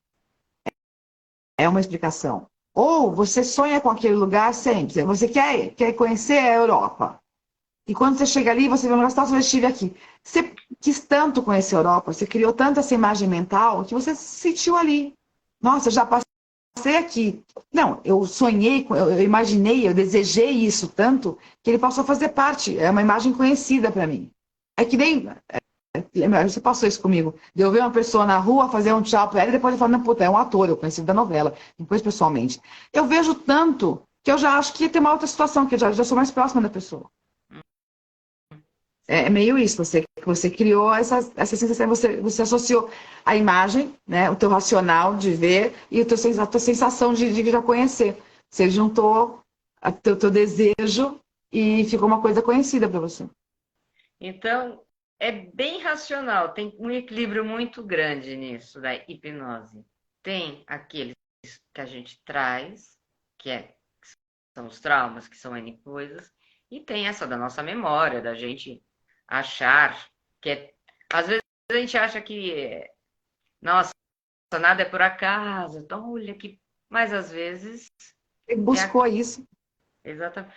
É uma explicação. Ou você sonha com aquele lugar sempre. Você quer conhecer a Europa. E quando você chega ali, você vê um lugar, você estive aqui. Você quis tanto conhecer a Europa, você criou tanta essa imagem mental, que você se sentiu ali. Nossa, já passei aqui. Não, eu sonhei, eu imaginei, eu desejei isso tanto, que ele passou a fazer parte. É uma imagem conhecida para mim. É que nem... Você passou isso comigo. De eu ver uma pessoa na rua fazer um tchau para ela e depois ele fala, não, puta, é um ator, eu conheci da novela, depois pessoalmente. Eu vejo tanto que eu já acho que ia ter uma outra situação, que eu já sou mais próxima da pessoa. É meio isso, você criou essa sensação, você associou a imagem, né, o teu racional de ver e a tua sensação de já conhecer. Você juntou o teu desejo e ficou uma coisa conhecida para você. Então, é bem racional, tem um equilíbrio muito grande nisso da hipnose. Tem aqueles que a gente traz, que são os traumas, que são N coisas, e tem essa da nossa memória, da gente achar que às vezes a gente acha que nossa, nada é por acaso, então olha que, mas às vezes ele buscou isso. Exatamente.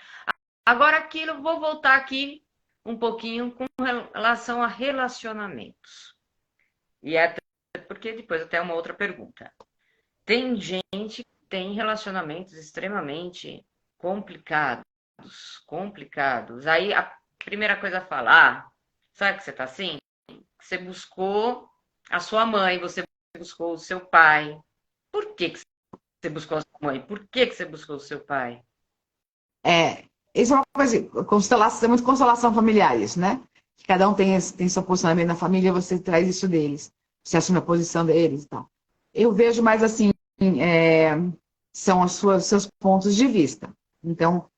Agora aquilo, vou voltar aqui um pouquinho com relação a relacionamentos. E até porque depois até uma outra pergunta. Tem gente que tem relacionamentos extremamente complicados. Aí a primeira coisa a falar, sabe que você tá assim? Você buscou a sua mãe, você buscou o seu pai. Por que você buscou a sua mãe? Por que você buscou o seu pai? Isso é uma coisa, constelação, é muito constelação familiar isso, né? Que cada um tem seu posicionamento na família, você traz isso deles. Você assume a posição deles e tal. Eu vejo mais assim, são seus pontos de vista. Então,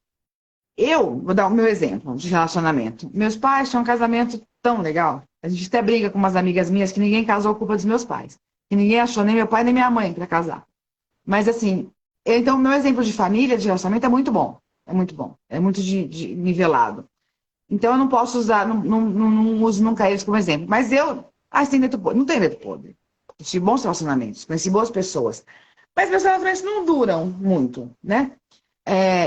eu vou dar o meu exemplo de relacionamento. Meus pais tinham um casamento tão legal. A gente até briga com umas amigas minhas que ninguém casou culpa dos meus pais. Que ninguém achou nem meu pai nem minha mãe para casar. Mas assim, então o meu exemplo de família, de relacionamento é muito bom. É muito bom. É muito nivelado. Então eu não posso usar, não uso nunca eles como exemplo. Mas você tem dedo podre? Não tem dedo podre. Eu tive bons relacionamentos, conheci boas pessoas. Mas meus relacionamentos não duram muito, né?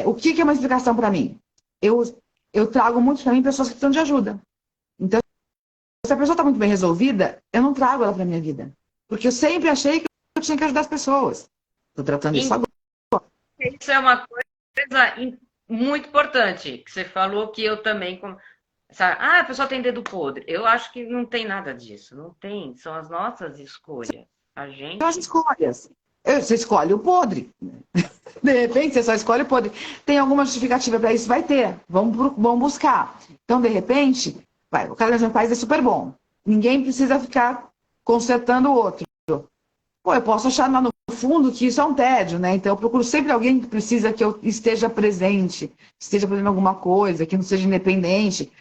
O que é uma explicação para mim? Eu trago muito para mim pessoas que precisam de ajuda. Então, se a pessoa está muito bem resolvida, eu não trago ela para minha vida. Porque eu sempre achei que eu tinha que ajudar as pessoas. Estou tratando isso agora. Isso é uma coisa muito importante, que você falou que eu também... a pessoa tem dedo podre. Eu acho que não tem nada disso. Não tem. São as nossas escolhas. São as escolhas. Você escolhe o podre. De repente, você só escolhe o podre. Tem alguma justificativa para isso? Vai ter. Vamos buscar. Então, de repente, o cara dos meus pais é super bom. Ninguém precisa ficar consertando o outro. Pô, eu posso achar lá no fundo que isso é um tédio, né? Então, eu procuro sempre alguém que precisa que eu esteja presente, esteja fazendo alguma coisa, que não seja independente.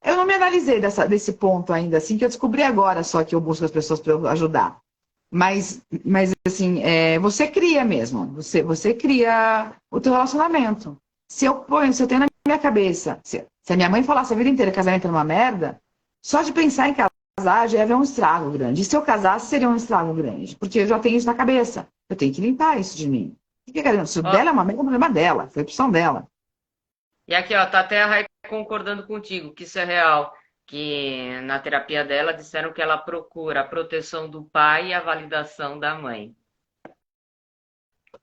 Eu não me analisei desse ponto ainda, assim, que eu descobri agora só que eu busco as pessoas para eu ajudar. Mas assim, você cria mesmo. Você cria o teu relacionamento. Se eu tenho na minha cabeça, se a minha mãe falasse a vida inteira que casamento era uma merda, só de pensar em casar já ia haver um estrago grande. E se eu casasse, seria um estrago grande, porque eu já tenho isso na cabeça. Eu tenho que limpar isso de mim. Se o Ó, dela é uma merda, é um problema dela, foi a opção dela. e aqui, ó, tá até a Rai concordando contigo, que isso é real. Que na terapia dela disseram que ela procura a proteção do pai e a validação da mãe.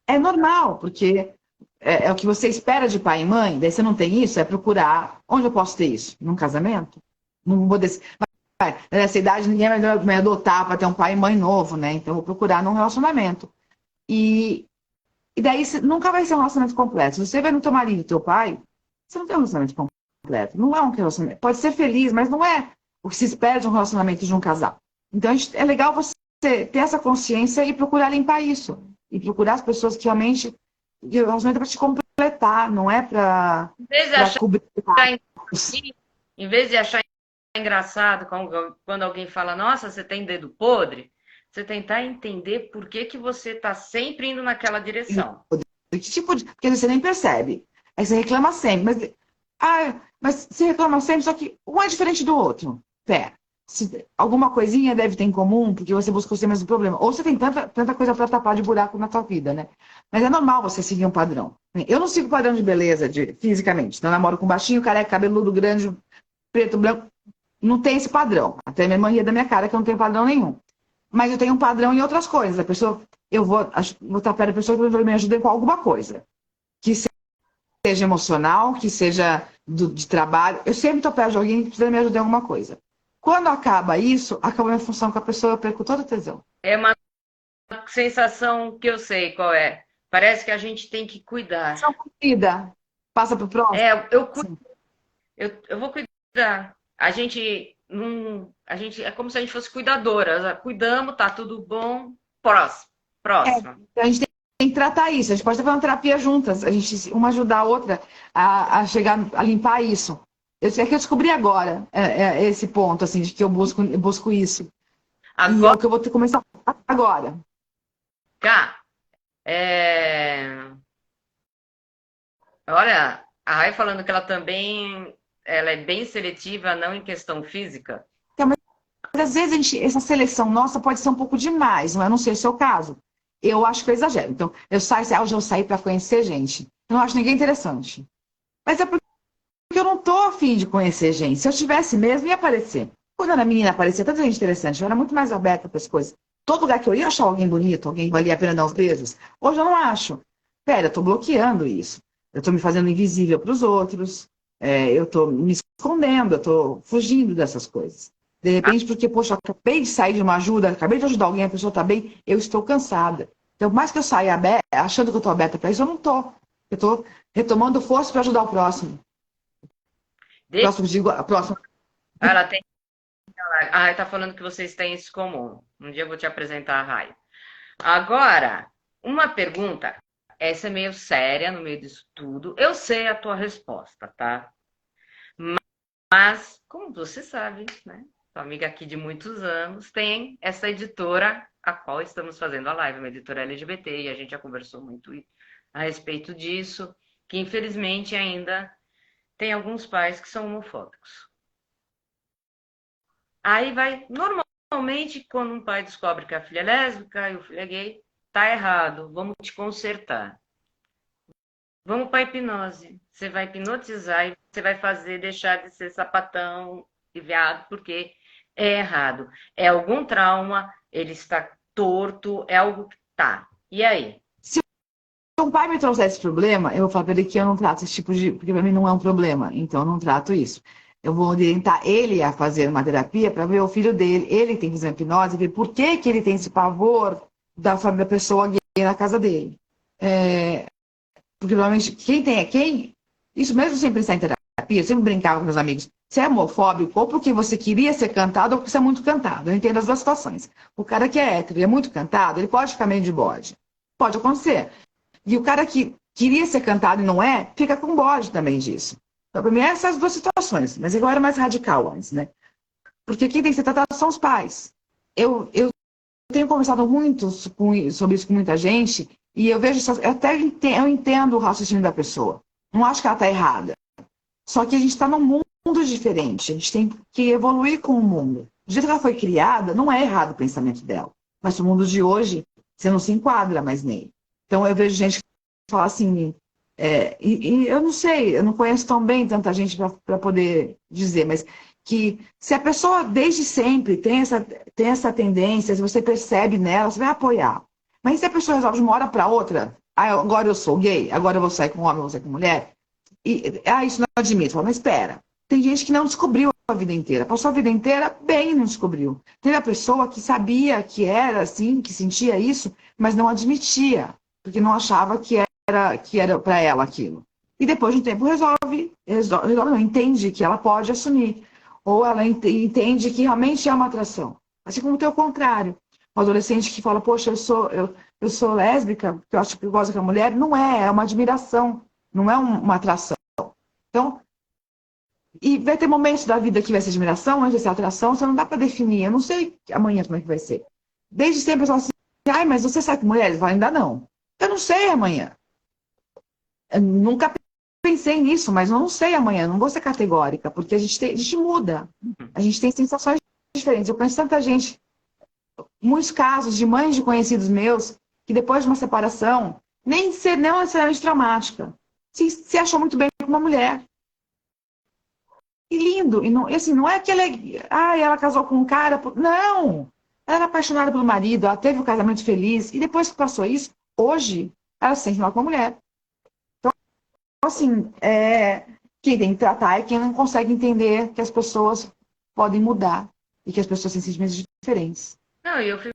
É normal, porque é o que você espera de pai e mãe, daí você não tem isso, é procurar onde eu posso ter isso? Num casamento? Não vou nessa idade ninguém vai me adotar para ter um pai e mãe novo, né? Então eu vou procurar num relacionamento. E, e daí nunca vai ser um relacionamento completo. Se você vai no teu marido e teu pai, você não tem um relacionamento completo. Não é um relacionamento. Pode ser feliz, mas não é o que se espera de um relacionamento de um casal. Então é legal você ter essa consciência e procurar limpar isso. E procurar as pessoas que realmente. O relacionamento é para te completar, não é para Em vez de achar, cobrir. em vez de achar engraçado quando alguém fala, nossa, você tem dedo podre, você tentar entender por que que você está sempre indo naquela direção. Porque você nem percebe. Aí você reclama sempre. Mas você reclama sempre, só que um é diferente do outro. Pera. Alguma coisinha deve ter em comum, porque você busca o seu mesmo problema. Ou você tem tanta coisa para tapar de buraco na sua vida, né? Mas é normal você seguir um padrão. Eu não sigo padrão de beleza fisicamente. Então, eu namoro com baixinho, careca, cabeludo grande, preto, branco. Não tem esse padrão. Até a minha mãe ria da minha cara que eu não tenho padrão nenhum. Mas eu tenho um padrão em outras coisas. A pessoa, eu vou estar perto da pessoa que me ajuda com alguma coisa. Que seja emocional, que seja de trabalho. Eu sempre estou perto de alguém que precisa me ajudar em alguma coisa. Quando acaba isso, acaba a minha função com a pessoa, eu perco todo o tesão. É uma sensação que eu sei qual é. Parece que a gente tem que cuidar. São comida. Passa pro próximo. Eu vou cuidar. A gente é como se a gente fosse cuidadora. Cuidamos, tá tudo bom. Próximo, próximo. A gente tem que tratar isso. A gente pode estar fazendo terapia juntas. A gente, uma ajudar a outra a chegar, a limpar isso. É que eu descobri agora esse ponto, assim, de que eu busco isso. Agora, e é o que eu vou ter que começar agora. Cá, olha, a Rai falando que ela é bem seletiva, não em questão física. Então, mas às vezes essa seleção nossa pode ser um pouco demais, não é? Não sei o seu caso. Eu acho que eu exagero. Então, hoje eu saí para conhecer gente. Eu não acho ninguém interessante. Mas é porque eu não tô afim de conhecer gente. Se eu tivesse mesmo, ia aparecer. Quando eu era menina, aparecia tanta gente interessante. Eu era muito mais aberta para as coisas. Todo lugar que eu ia achar alguém bonito, alguém que valia a pena dar uns beijos. Hoje eu não acho. Pera, eu tô bloqueando isso. Eu tô me fazendo invisível para os outros. Eu tô me escondendo, eu tô fugindo dessas coisas. De repente, porque, poxa, eu acabei de sair de uma ajuda, acabei de ajudar alguém, a pessoa tá bem, eu estou cansada. Então, por mais que eu saia achando que eu tô aberta para isso, eu não tô. Eu tô retomando força para ajudar o próximo. Próximo. Ela tem. A Rai tá falando que vocês têm isso comum. Um dia eu vou te apresentar a Rai. Agora, uma pergunta. Essa é meio séria no meio disso tudo. Eu sei a tua resposta, tá? Mas, como você sabe, né? Sua amiga aqui de muitos anos, tem essa editora a qual estamos fazendo a live, uma editora LGBT, e a gente já conversou muito a respeito disso, que infelizmente ainda tem alguns pais que são homofóbicos. Aí vai, normalmente, quando um pai descobre que a filha é lésbica e o filho é gay, tá errado, vamos te consertar. Vamos para a hipnose. Você vai hipnotizar e você vai deixar de ser sapatão e viado, porque é errado. É algum trauma, ele está torto, é algo que tá. E aí? Se um pai me trouxer esse problema, eu vou falar para ele que eu não trato esse tipo de... Porque para mim não é um problema, então eu não trato isso. Eu vou orientar ele a fazer uma terapia para ver o filho dele. Ele tem que fazer uma hipnose, ver por que ele tem esse pavor da pessoa gay na casa dele. Porque normalmente isso mesmo sem pensar em terapia, eu sempre brincava com meus amigos. Você é homofóbico ou porque você queria ser cantado ou porque você é muito cantado. Eu entendo as duas situações. O cara que é hétero e é muito cantado, ele pode ficar meio de bode. Pode acontecer. E o cara que queria ser cantado e não é, fica com bode também disso. Então, para mim, essas duas situações. Mas igual era mais radical antes, né? Porque quem tem que ser tratado são os pais. Eu tenho conversado muito sobre isso com muita gente. E eu vejo, eu entendo o raciocínio da pessoa. Não acho que ela está errada. Só que a gente está num mundo diferente. A gente tem que evoluir com o mundo. Do jeito que ela foi criada, não é errado o pensamento dela. Mas no mundo de hoje, você não se enquadra mais nele. Então eu vejo gente que fala assim, e eu não sei, eu não conheço tão bem tanta gente para poder dizer, mas que se a pessoa desde sempre tem essa tendência, se você percebe nela, você vai apoiar. Mas se a pessoa resolve de uma hora para outra, agora eu sou gay, agora eu vou sair com homem, eu vou sair com mulher, isso não admito. Falo, mas espera, tem gente que não descobriu a vida inteira, passou a vida inteira bem e não descobriu. Teve a pessoa que sabia que era assim, que sentia isso, mas não admitia, porque não achava que era para ela aquilo. E depois de um tempo não, entende que ela pode assumir. Ou ela entende que realmente é uma atração. Assim como tem o contrário. O adolescente que fala, poxa, eu sou lésbica, porque eu acho que eu gosto com a mulher, não é uma admiração, não é uma atração. Então, e vai ter momentos da vida que vai ser admiração, vai ser atração, você não dá para definir. Eu não sei amanhã como é que vai ser. Desde sempre eu falo assim, ai, mas você sabe com mulheres? Eu falo, ainda não. Eu não sei amanhã. Eu nunca pensei nisso, mas eu não sei amanhã, não vou ser categórica, porque a gente muda. A gente tem sensações diferentes. Eu conheço tanta gente, muitos casos de mães de conhecidos meus, que depois de uma separação, não necessariamente traumática, se achou muito bem com uma mulher. E lindo. E não, assim, não é que ela casou com um cara. Não! Ela era apaixonada pelo marido, ela teve um casamento feliz, e depois que passou isso, hoje, ela se sente mal com a mulher. Então, assim, quem tem que tratar é quem não consegue entender que as pessoas podem mudar e que as pessoas têm sentimentos diferentes. Não, e eu fico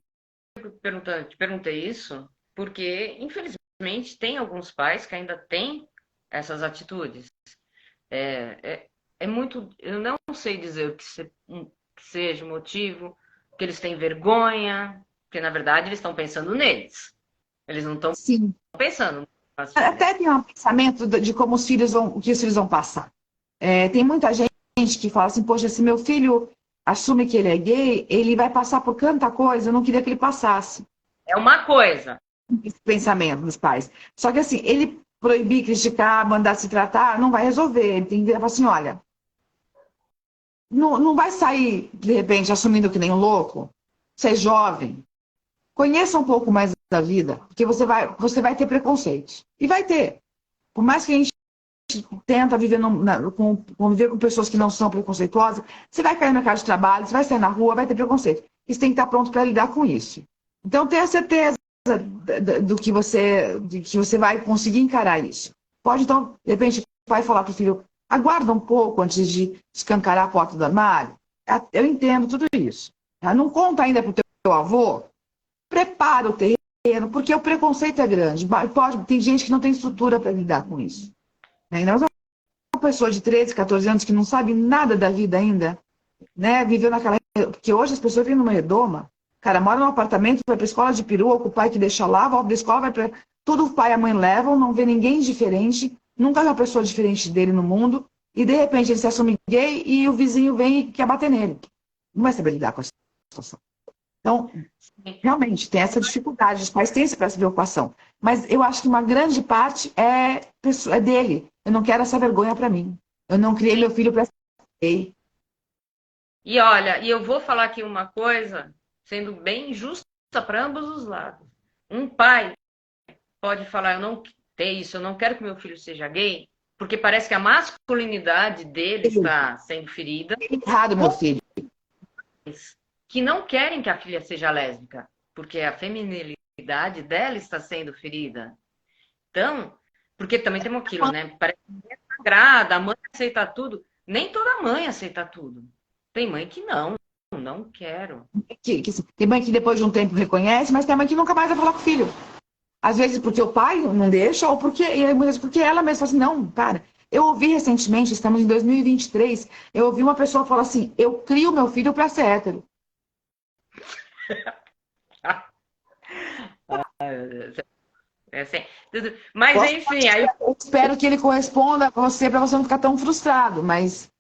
perguntando, te perguntei isso porque, infelizmente, tem alguns pais que ainda têm essas atitudes. É muito. Eu não sei dizer o que seja o motivo, que eles têm vergonha, porque na verdade eles estão pensando neles. Eles não estão Sim. pensando nas filhas. Até tem um pensamento de como o que os filhos vão passar. Tem muita gente que fala assim, poxa, se meu filho assume que ele é gay, ele vai passar por tanta coisa, eu não queria que ele passasse. É uma coisa. Esse pensamento dos pais. Só que assim, ele proibir, criticar, mandar se tratar, não vai resolver. Ele tem que falar assim, olha, não vai sair, de repente, assumindo que nem um louco. Você é jovem. Conheça um pouco mais da vida, porque você vai ter preconceitos. E vai ter. Por mais que a gente tenta viver conviver com pessoas que não são preconceituosas, você vai cair no mercado de trabalho, você vai sair na rua, vai ter preconceito. E você tem que estar pronto para lidar com isso. Então, tenha certeza de que você vai conseguir encarar isso. Pode, então, de repente, o pai falar para o filho, aguarda um pouco antes de escancarar a porta do armário. Eu entendo tudo isso. Tá? Não conta ainda para o teu avô, prepara o terreno, porque o preconceito é grande. Tem gente que não tem estrutura para lidar com isso. Ainda mais uma pessoa de 13, 14 anos que não sabe nada da vida ainda, né? Viveu naquela... Porque hoje as pessoas vivem numa redoma. Cara, mora num apartamento, vai pra escola de perua, com o pai que deixa lá, volta da escola, vai pra... Tudo o pai e a mãe levam, não vê ninguém diferente, nunca vê uma pessoa diferente dele no mundo, e de repente ele se assume gay e o vizinho vem e quer bater nele. Não vai saber lidar com essa situação. Então, realmente, tem essa dificuldade, os pais têm essa preocupação. Mas eu acho que uma grande parte é dele. Eu não quero essa vergonha para mim. Eu não criei meu filho para ser gay. E olha, e eu vou falar aqui uma coisa, sendo bem justa para ambos os lados. Um pai pode falar, eu não tenho isso, eu não quero que meu filho seja gay, porque parece que a masculinidade dele está sendo ferida. Errado, meu filho. Que não querem que a filha seja lésbica, porque a feminilidade dela está sendo ferida. Então, porque também tem aquilo, né? Parece que agrada, a mãe aceita tudo. Nem toda mãe aceita tudo. Tem mãe que não quero. Tem mãe que depois de um tempo reconhece, mas tem mãe que nunca mais vai falar com o filho. Às vezes porque o pai não deixa, ou porque ela mesma fala assim, não, cara. Eu ouvi recentemente, estamos em 2023, eu ouvi uma pessoa falar assim, eu crio meu filho para ser hétero. Mas enfim, aí eu espero que ele corresponda a você para você não ficar tão frustrado, mas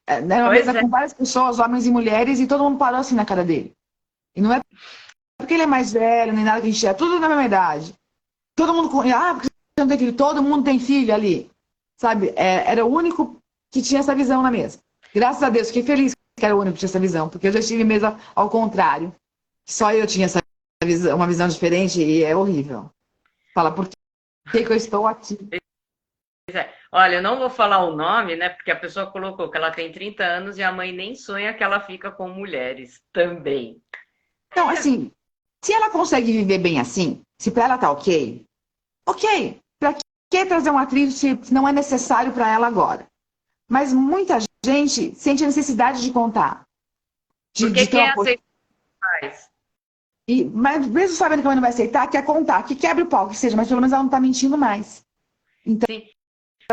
uma vez com várias pessoas, homens e mulheres, e todo mundo parou assim na cara dele. E não é porque ele é mais velho, nem nada que a gente é, tudo na mesma idade. Todo mundo, porque você não tem filho, todo mundo tem filho ali. sabe? Era o único que tinha essa visão na mesa. Graças a Deus, fiquei feliz que era o único que tinha essa visão, porque eu já tive mesa ao contrário. Só eu tinha essa visão, uma visão diferente e é horrível. Fala, por que que eu estou aqui? Olha, eu não vou falar o nome, né? Porque a pessoa colocou que ela tem 30 anos e a mãe nem sonha que ela fica com mulheres também. Então, assim, se ela consegue viver bem assim, se pra ela tá ok, ok. Pra que trazer um atrito se não é necessário pra ela agora? Mas muita gente sente a necessidade de contar. Porque De ter quem uma aceita mais? mas mesmo sabendo que a mãe não vai aceitar, quer contar, que quebre o pau, que seja, mas pelo menos ela não tá mentindo mais. Sim,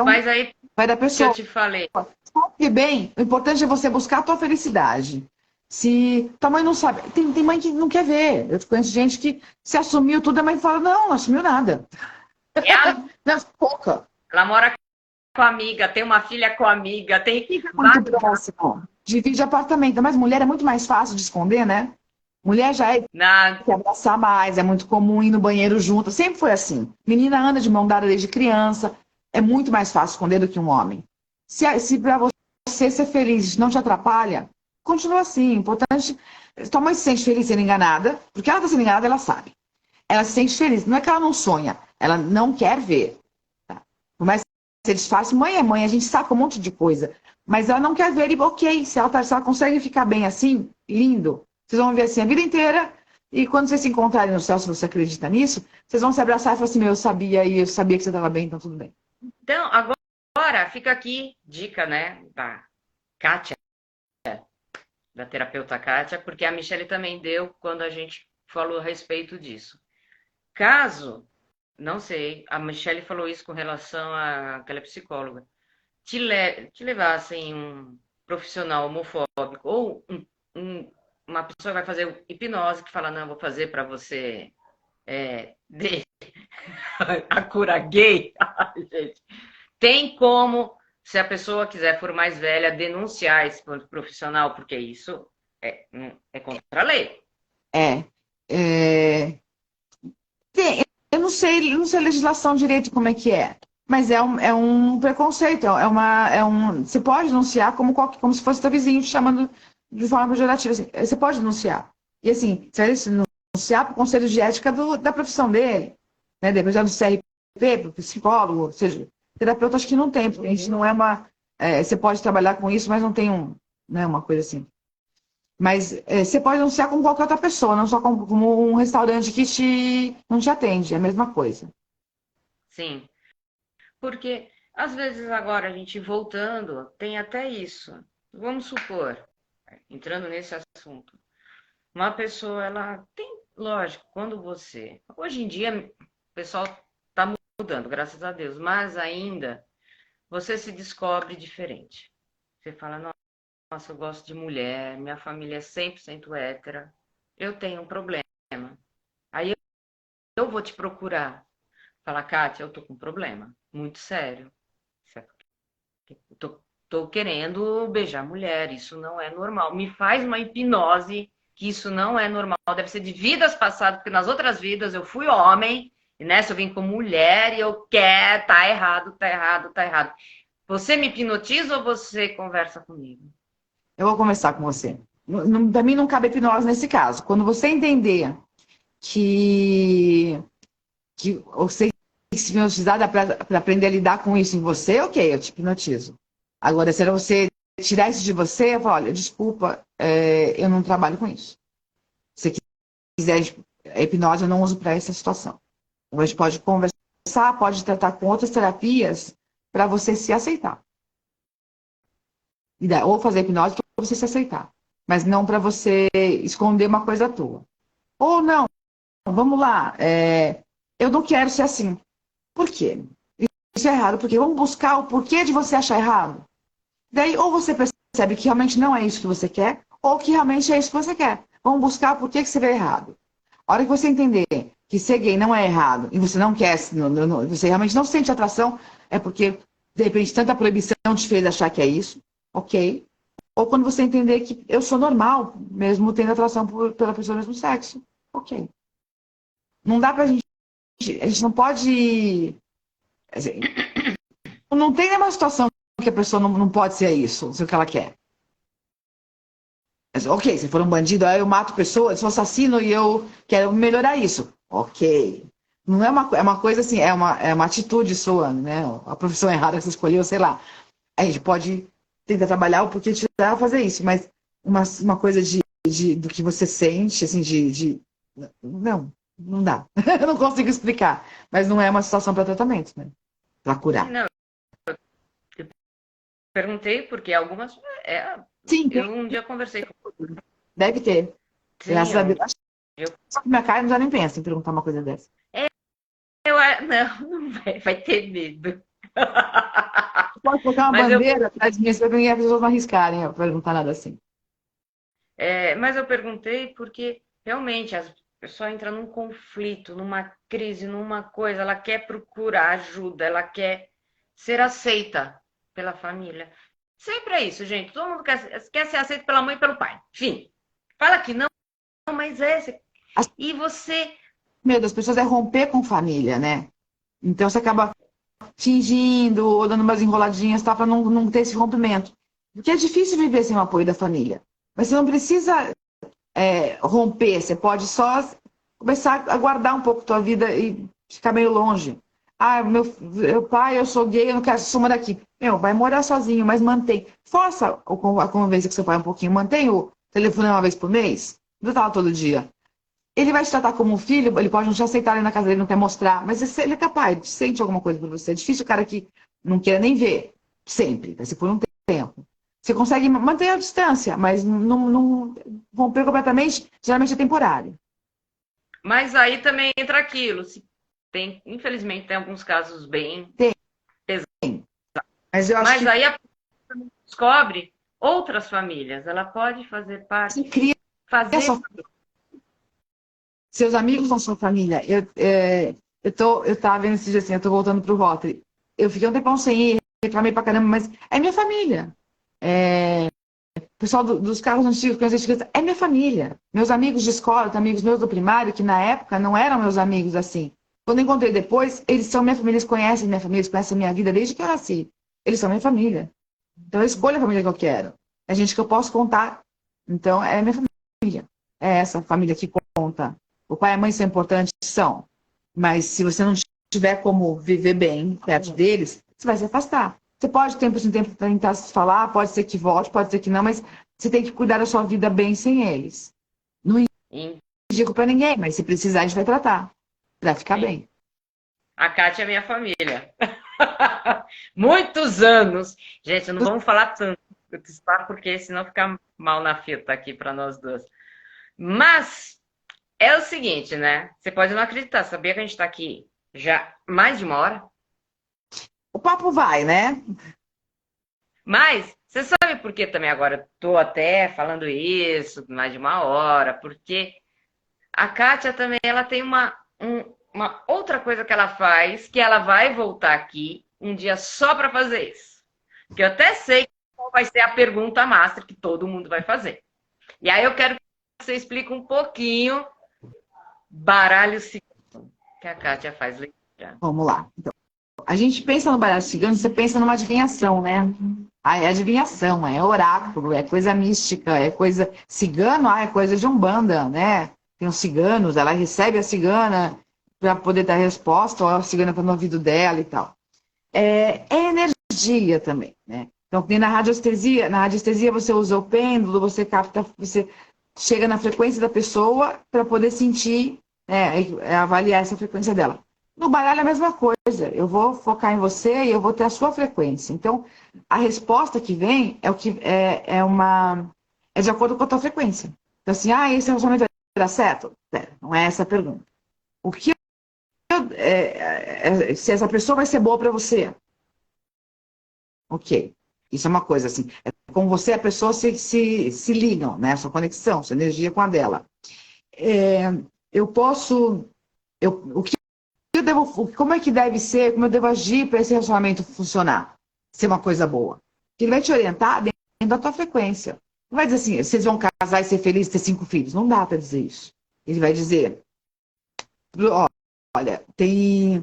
mas aí Vai da que eu pessoa. te falei. Sabe bem, o importante é você buscar a tua felicidade. Se tua mãe não sabe, tem mãe que não quer ver. Eu conheço gente que se assumiu tudo, a mãe fala, não assumiu nada. É a- Não, pouca. Ela mora com a amiga, tem uma filha com a amiga, tem Fica muito vários. próximo. Divide apartamento, mas mulher é muito mais fácil de esconder, né? Mulher já é Na... que abraçar mais, é muito comum ir no banheiro junto. Sempre foi assim. Menina anda de mão dada desde criança. É muito mais fácil esconder do que um homem. Se para você ser feliz não te atrapalha, continua assim. Importante. Tua mãe se sente feliz sendo enganada, porque ela está sendo enganada, ela sabe. Ela se sente feliz. Não é que ela não sonha, ela não quer ver. Tá? Por mais que você disfarce, mãe é mãe, a gente saca um monte de coisa. Mas ela não quer ver e ok, se ela consegue ficar bem assim, lindo. Vocês vão ver assim a vida inteira. E quando vocês se encontrarem no céu, se você acredita nisso, vocês vão se abraçar e falar assim: meu, eu sabia e eu sabia que você estava bem, então tudo bem. Então, agora fica aqui, dica, né, da Kátia, da terapeuta Kátia, porque a Michelle também deu quando a gente falou a respeito disso. Caso, não sei, a Michelle falou isso com relação àquela psicóloga, te levassem um profissional homofóbico ou uma pessoa que vai fazer hipnose que fala, não, vou fazer para você a cura gay. Ai, gente. Tem como, se a pessoa quiser, for mais velha, denunciar esse profissional, porque isso é contra a lei. É. é... eu não sei a legislação direito como é que é. Mas é um preconceito, você pode denunciar como se fosse teu vizinho te chamando de forma pejorativa. Assim, você pode denunciar. E assim, você vai denunciar para o conselho de ética da profissão dele, né? Depois do CRP, para o psicólogo, ou seja, terapeuta acho que não tem, porque a gente não é uma. Você pode trabalhar com isso, mas não tem né, uma coisa assim. Mas você pode denunciar como qualquer outra pessoa, não só como um restaurante que não te atende, é a mesma coisa. Sim. Porque, às vezes, agora a gente voltando, tem até isso. Vamos supor, entrando nesse assunto, uma pessoa, ela tem, lógico, quando você. Hoje em dia, o pessoal está mudando, graças a Deus, mas ainda você se descobre diferente. Você fala, nossa, eu gosto de mulher, minha família é 100% hétera, eu tenho um problema. Aí eu vou te procurar. Falar, Kátia, eu tô com um problema muito sério. Tô querendo beijar mulher, isso não é normal. Me faz uma hipnose, que isso não é normal. Deve ser de vidas passadas, porque nas outras vidas eu fui homem, e nessa eu vim como mulher e eu quero, tá errado, tá errado, tá errado. Você me hipnotiza ou você conversa comigo? Eu vou conversar com você. Para mim não cabe hipnose nesse caso. Quando você entender que você tem que se hipnotizar para aprender a lidar com isso em você, ok, eu te hipnotizo. Agora, se era você tirar isso de você, eu falo, olha, desculpa, eu não trabalho com isso. Se você quiser a hipnose, eu não uso para essa situação. A gente pode conversar, pode tratar com outras terapias para você se aceitar. Ou fazer hipnose para você se aceitar. Mas não para você esconder uma coisa tua. Ou não, vamos lá, eu não quero ser assim. Por quê? Isso é errado, porque vamos buscar o porquê de você achar errado. Daí, ou você percebe que realmente não é isso que você quer, ou que realmente é isso que você quer. Vamos buscar o porquê que você vê errado. A hora que você entender que ser gay não é errado, e você não quer, você realmente não sente atração, é porque, de repente, tanta proibição te fez achar que é isso, ok? Ou quando você entender que eu sou normal, mesmo tendo atração pela pessoa do mesmo sexo, ok. Não dá pra gente. A gente não pode. Assim, não tem nenhuma situação que a pessoa não pode ser isso, se é o que ela quer. Mas, ok, se for um bandido, aí eu mato pessoas, eu sou assassino e eu quero melhorar isso. Ok. Não é é uma coisa assim, é uma atitude sua, né? A profissão errada que você escolheu, sei lá. A gente pode tentar trabalhar o porquê te dá a fazer isso, mas uma coisa do que você sente, assim, Não, não dá. Eu não consigo explicar. Mas não é uma situação para tratamento, né? Para curar. Não, eu perguntei porque algumas. Sim, Eu um dia conversei com. deve ter. Sim, Graças a Deus. eu, Só que minha cara já nem pensa em perguntar uma coisa dessa. não vai ter medo. Pode colocar uma Mas eu, bandeira atrás de mim, se as pessoas não arriscarem eu perguntar nada assim. mas eu perguntei porque realmente a pessoa entra num conflito, numa crise, numa coisa, ela quer procurar ajuda, ela quer ser aceita pela família. Sempre é isso, gente. Todo mundo quer ser aceito pela mãe e pelo pai. Enfim, fala que não, mas é. E você. O medo das pessoas é romper com família, né? Então você acaba fingindo ou dando umas enroladinhas tá, para não ter esse rompimento. Porque é difícil viver sem o apoio da família. Mas você não precisa romper, você pode só começar a guardar um pouco a tua vida e ficar meio longe. Ah, meu pai, eu sou gay, eu não quero sumir daqui. Meu, vai morar sozinho, mas mantém. Força a convivência com seu pai um pouquinho. Mantém o telefone uma vez por mês. Não tá lá todo dia. Ele vai te tratar como um filho, ele pode não te aceitar ali na casa dele, não quer mostrar, mas ele é capaz, sente alguma coisa por você. É difícil o cara que não queira nem ver, sempre, vai ser por um tempo. Você consegue manter a distância, mas não romper completamente, geralmente é temporário. Mas aí também entra aquilo. Se tem, infelizmente, tem alguns casos bem Tem, pesados. mas eu acho Mas que aí a pessoa descobre outras famílias. Ela pode fazer você parte, cria a fazer. sua família. Seus amigos são sua família. Eu tava vendo esse dia assim, eu tô voltando pro Rotary. Eu fiquei um tempão sem ir, reclamei pra caramba, mas é minha família. O pessoal dos carros antigos, crianças antigas, é minha família. Meus amigos de escola, amigos meus do primário, que na época não eram meus amigos assim. Quando eu encontrei depois, eles são minha família, eles conhecem minha família, eles conhecem a minha vida desde que eu nasci. Eles são minha família. Então eu escolho a família que eu quero. É gente que eu posso contar. Então é minha família. É essa família que conta. O pai e a mãe são importantes? São. Mas se você não tiver como viver bem perto deles, você vai se afastar. Você pode, tempo em tempo, tentar se falar, pode ser que volte, pode ser que não, mas você tem que cuidar da sua vida bem sem eles. Não indico para ninguém, mas se precisar, a gente vai tratar. Para ficar Sim. bem. A Kátia é minha família. Muitos anos. Gente, não vamos falar tanto, porque senão fica mal na fita aqui para nós duas. Mas é o seguinte, né? Você pode não acreditar, sabia que a gente está aqui já mais de uma hora? O papo vai, né? Mas você sabe por que também agora estou até falando isso, mais de uma hora? Porque a Kátia também ela tem uma outra coisa que ela faz, que ela vai voltar aqui um dia só para fazer isso. Que eu até sei qual vai ser a pergunta master que todo mundo vai fazer. E aí eu quero que você explique um pouquinho baralho cigano, que a Kátia faz leitura. Vamos lá. Então, a gente pensa no baralho cigano, você pensa numa adivinhação, né? Ah, é adivinhação, é oráculo, é coisa mística, é coisa cigano, é coisa de umbanda, né? Tem os ciganos, ela recebe a cigana para poder dar resposta, ou a cigana para no ouvido dela e tal. É energia também, né? Então, tem na radiestesia você usa o pêndulo, você capta, você chega na frequência da pessoa para poder sentir, né, avaliar essa frequência dela. No baralho é a mesma coisa. Eu vou focar em você e eu vou ter a sua frequência. Então, a resposta que vem é o que é de acordo com a tua frequência. Então, assim, esse relacionamento vai dar certo? Não é essa a pergunta. O que se essa pessoa vai ser boa para você? Ok. Isso é uma coisa assim. É como você e a pessoa se ligam, né? Sua conexão, sua energia com a dela. Eu posso. O que eu devo, como é que deve ser, como eu devo agir para esse relacionamento funcionar, ser uma coisa boa? Ele vai te orientar dentro da tua frequência. Não vai dizer assim, vocês vão casar e ser felizes, ter 5 filhos. Não dá para dizer isso. Ele vai dizer, olha, de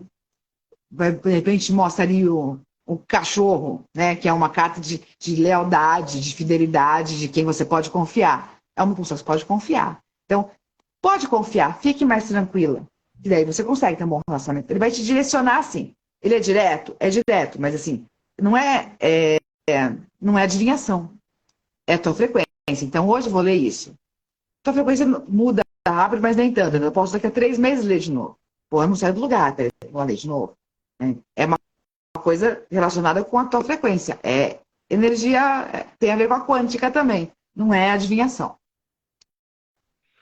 repente mostra ali o cachorro, né? Que é uma carta de lealdade, de fidelidade, de quem você pode confiar. É uma pessoa que você pode confiar. Então, pode confiar, fique mais tranquila. E daí você consegue ter um bom relacionamento. Ele vai te direcionar, assim. Ele é direto? É direto, mas assim, não não é adivinhação. É a tua frequência. Então, hoje eu vou ler isso. Tua frequência muda rápido, mas nem tanto. Eu posso daqui a 3 meses ler de novo. Pô, eu não saio do lugar, vou ler de novo. Né? É uma coisa relacionada com a tua frequência. É energia, tem a ver com a quântica também. Não é adivinhação.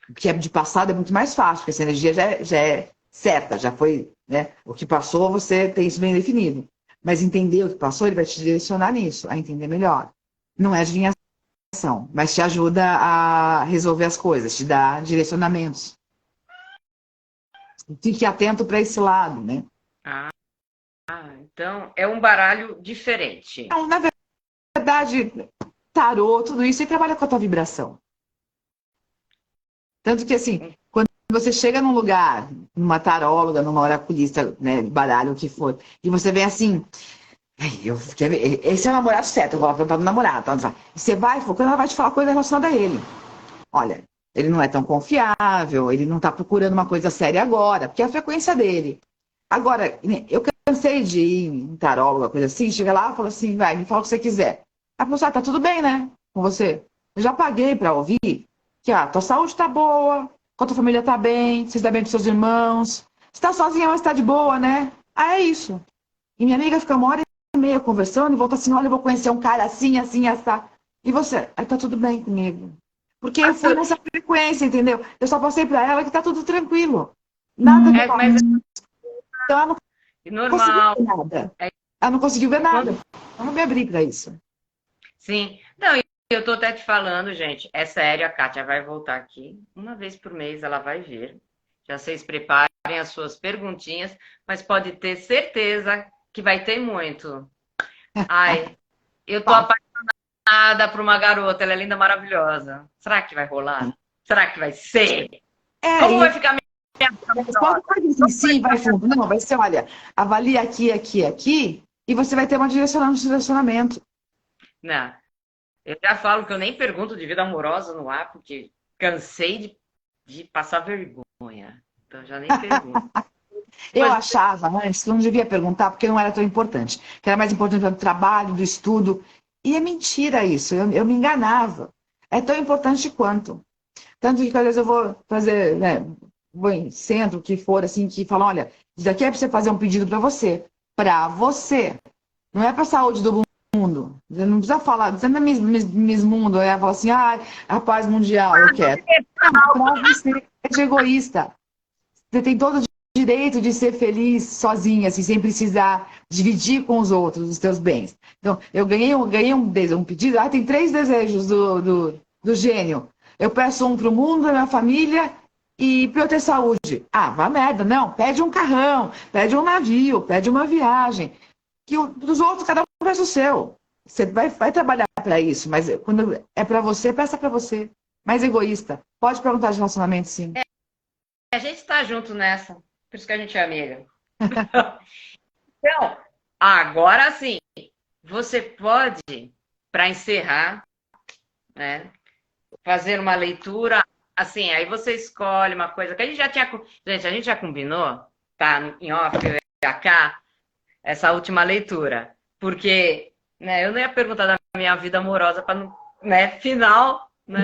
O que é de passado é muito mais fácil, porque essa energia já é certa, já foi, né? O que passou, você tem isso bem definido. Mas entender o que passou, ele vai te direcionar nisso, a entender melhor. Não é adivinhação, mas te ajuda a resolver as coisas, te dá direcionamentos. Fique atento para esse lado, né? Então é um baralho diferente. Não, na verdade, tarô, tudo isso, ele trabalha com a tua vibração. Tanto que, assim, quando você chega num lugar, numa taróloga, numa oraculista, né, baralho, o que for, e você vem assim, esse é o namorado certo, eu vou lá perguntar do namorado. Tá? Você vai focando, ela vai te falar coisa relacionada a ele. Olha, ele não é tão confiável, ele não tá procurando uma coisa séria agora, porque é a frequência dele. Agora, eu cansei de ir em taróloga, coisa assim, chega lá e fala assim, vai, me fala o que você quiser. A pessoa, tá tudo bem, né, com você? Eu já paguei pra ouvir que a tua saúde tá boa, que a tua família tá bem, você está bem com seus irmãos, você tá sozinha, mas tá de boa, né? Ah, é isso. E minha amiga fica 1h30 conversando e volta assim, olha, eu vou conhecer um cara assim, assim, assim. E você? Aí tá tudo bem comigo. Porque eu fui nessa frequência, entendeu? Eu só passei pra ela que tá tudo tranquilo. Nada de Mas então ela não normal. conseguiu ver nada. Ela não conseguiu ver nada. Eu não me abri pra isso. Sim. Não, eu tô até te falando, gente, é sério, a Kátia vai voltar aqui. Uma vez por mês ela vai vir. Já vocês preparem as suas perguntinhas, mas pode ter certeza que vai ter muito. Ai, eu tô apaixonada por uma garota, ela é linda, maravilhosa. Será que vai rolar? Será que vai ser? Como vai ficar minha vida? Sim, vai fundo. Não, vai ser, olha, avalia aqui, aqui, aqui, e você vai ter um direcionamento. Não. Eu já falo que eu nem pergunto de vida amorosa no ar, porque cansei de passar vergonha. Então já nem pergunto. Eu achava antes que eu não devia perguntar porque não era tão importante. Que era mais importante do trabalho, do estudo. E é mentira isso. Eu me enganava. É tão importante quanto. Tanto que às vezes eu vou fazer, né? Vou em centro, o que for, assim, que falam, olha, isso daqui é para você fazer um pedido para você. Para você. Não é para a saúde do mundo. Você não precisa falar, você não é Miss Mundo, fala assim, a paz mundial, eu quero. Não, para você é de egoísta. Você tem todo o direito de ser feliz sozinha, assim, sem precisar dividir com os outros os seus bens. Então, eu ganhei um pedido, tem 3 desejos do gênio. Eu peço um para o mundo, da minha família e para eu ter saúde. Vá merda, não, pede um carrão, pede um navio, pede uma viagem. Que dos outros, cada um faz o seu. Você vai trabalhar para isso, mas quando é para você, peça para você. Mais egoísta. Pode perguntar de relacionamento, sim. A gente está junto nessa. Por isso que a gente é amiga. Então, agora sim, você pode, para encerrar, né, fazer uma leitura, assim, aí você escolhe uma coisa que a gente já tinha... Gente, a gente já combinou, tá, em off, eu e a Cá, essa última leitura. Porque, né, eu não ia perguntar da minha vida amorosa para não, né, final, né,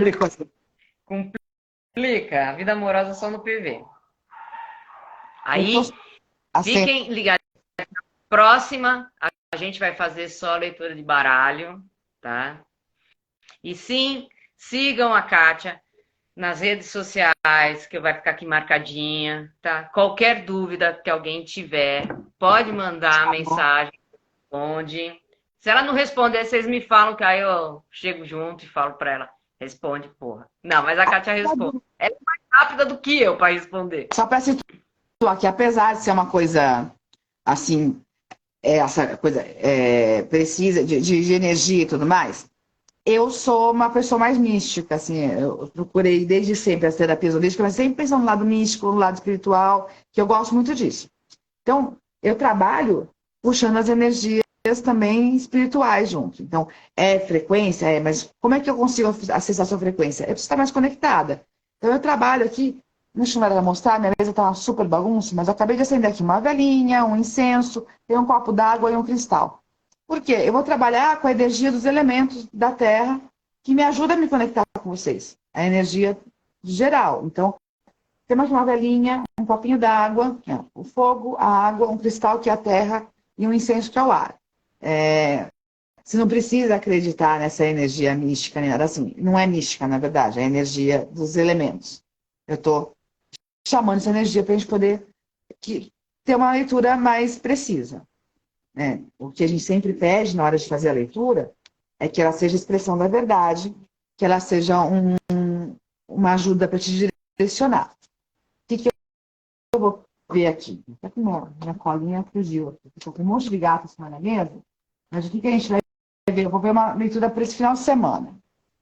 complica. A vida amorosa só no PV. Aí, fiquem ligados. Próxima, a gente vai fazer só leitura de baralho, tá? E sim, sigam a Kátia nas redes sociais, que vai ficar aqui marcadinha, tá? Qualquer dúvida que alguém tiver, pode mandar mensagem, responde. Se ela não responder, vocês me falam, que aí eu chego junto e falo pra ela, responde, porra. Não, mas a Kátia responde. Ela é mais rápida do que eu para responder. Só para situar que apesar de ser uma coisa assim, essa coisa precisa de energia e tudo mais, eu sou uma pessoa mais mística, assim, eu procurei desde sempre as terapias holísticas, mas sempre pensando no lado místico, no lado espiritual, que eu gosto muito disso. Então, eu trabalho puxando as energias também espirituais junto. Então, é frequência? É, mas como é que eu consigo acessar a sua frequência? Eu preciso estar mais conectada. Então, eu trabalho aqui, deixa eu mostrar, minha mesa está uma super bagunça, mas eu acabei de acender aqui uma velinha, um incenso, tem um copo d'água e um cristal. Por quê? Eu vou trabalhar com a energia dos elementos da Terra, que me ajuda a me conectar com vocês. A energia geral. Então, temos uma velinha, um copinho d'água, o fogo, a água, um cristal que é a terra e um incenso que é o ar. Você não precisa acreditar nessa energia mística, nem nada assim. Não é mística, na verdade, é a energia dos elementos. Eu estou chamando essa energia para a gente poder ter uma leitura mais precisa. Né? O que a gente sempre pede na hora de fazer a leitura é que ela seja expressão da verdade, que ela seja uma ajuda para te direcionar. O que eu vou ver aqui? Até que minha colinha fugiu aqui. Estou com um monte de gato em cima da mesa. Mas o que a gente vai ver? Eu vou ver uma leitura para esse final de semana.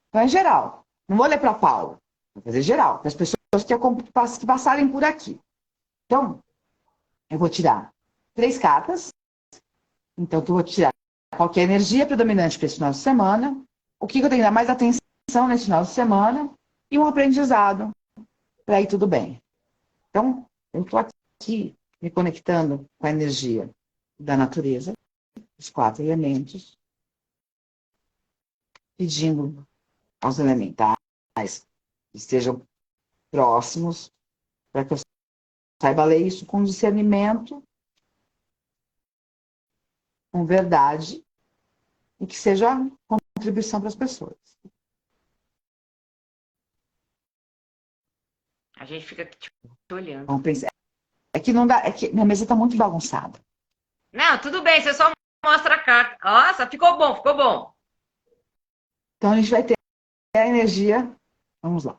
Então, é geral. Não vou ler para Paula. Vou fazer geral. Para as pessoas que passarem por aqui. Então, eu vou tirar 3 cartas. Então, eu vou tirar qual que é a energia predominante para esse final de semana. O que eu tenho que dar mais atenção nesse final de semana. E um aprendizado para ir tudo bem. Então, eu estou aqui me conectando com a energia da natureza, os 4 elementos, pedindo aos elementais que estejam próximos, para que eu saiba ler isso com discernimento, com verdade, e que seja contribuição para as pessoas. A gente fica te olhando. Vamos pensar. É que não dá, é que minha mesa está muito bagunçada. Não, tudo bem, você só mostra a carta. Nossa, ficou bom, ficou bom. Então a gente vai ter a energia. Vamos lá.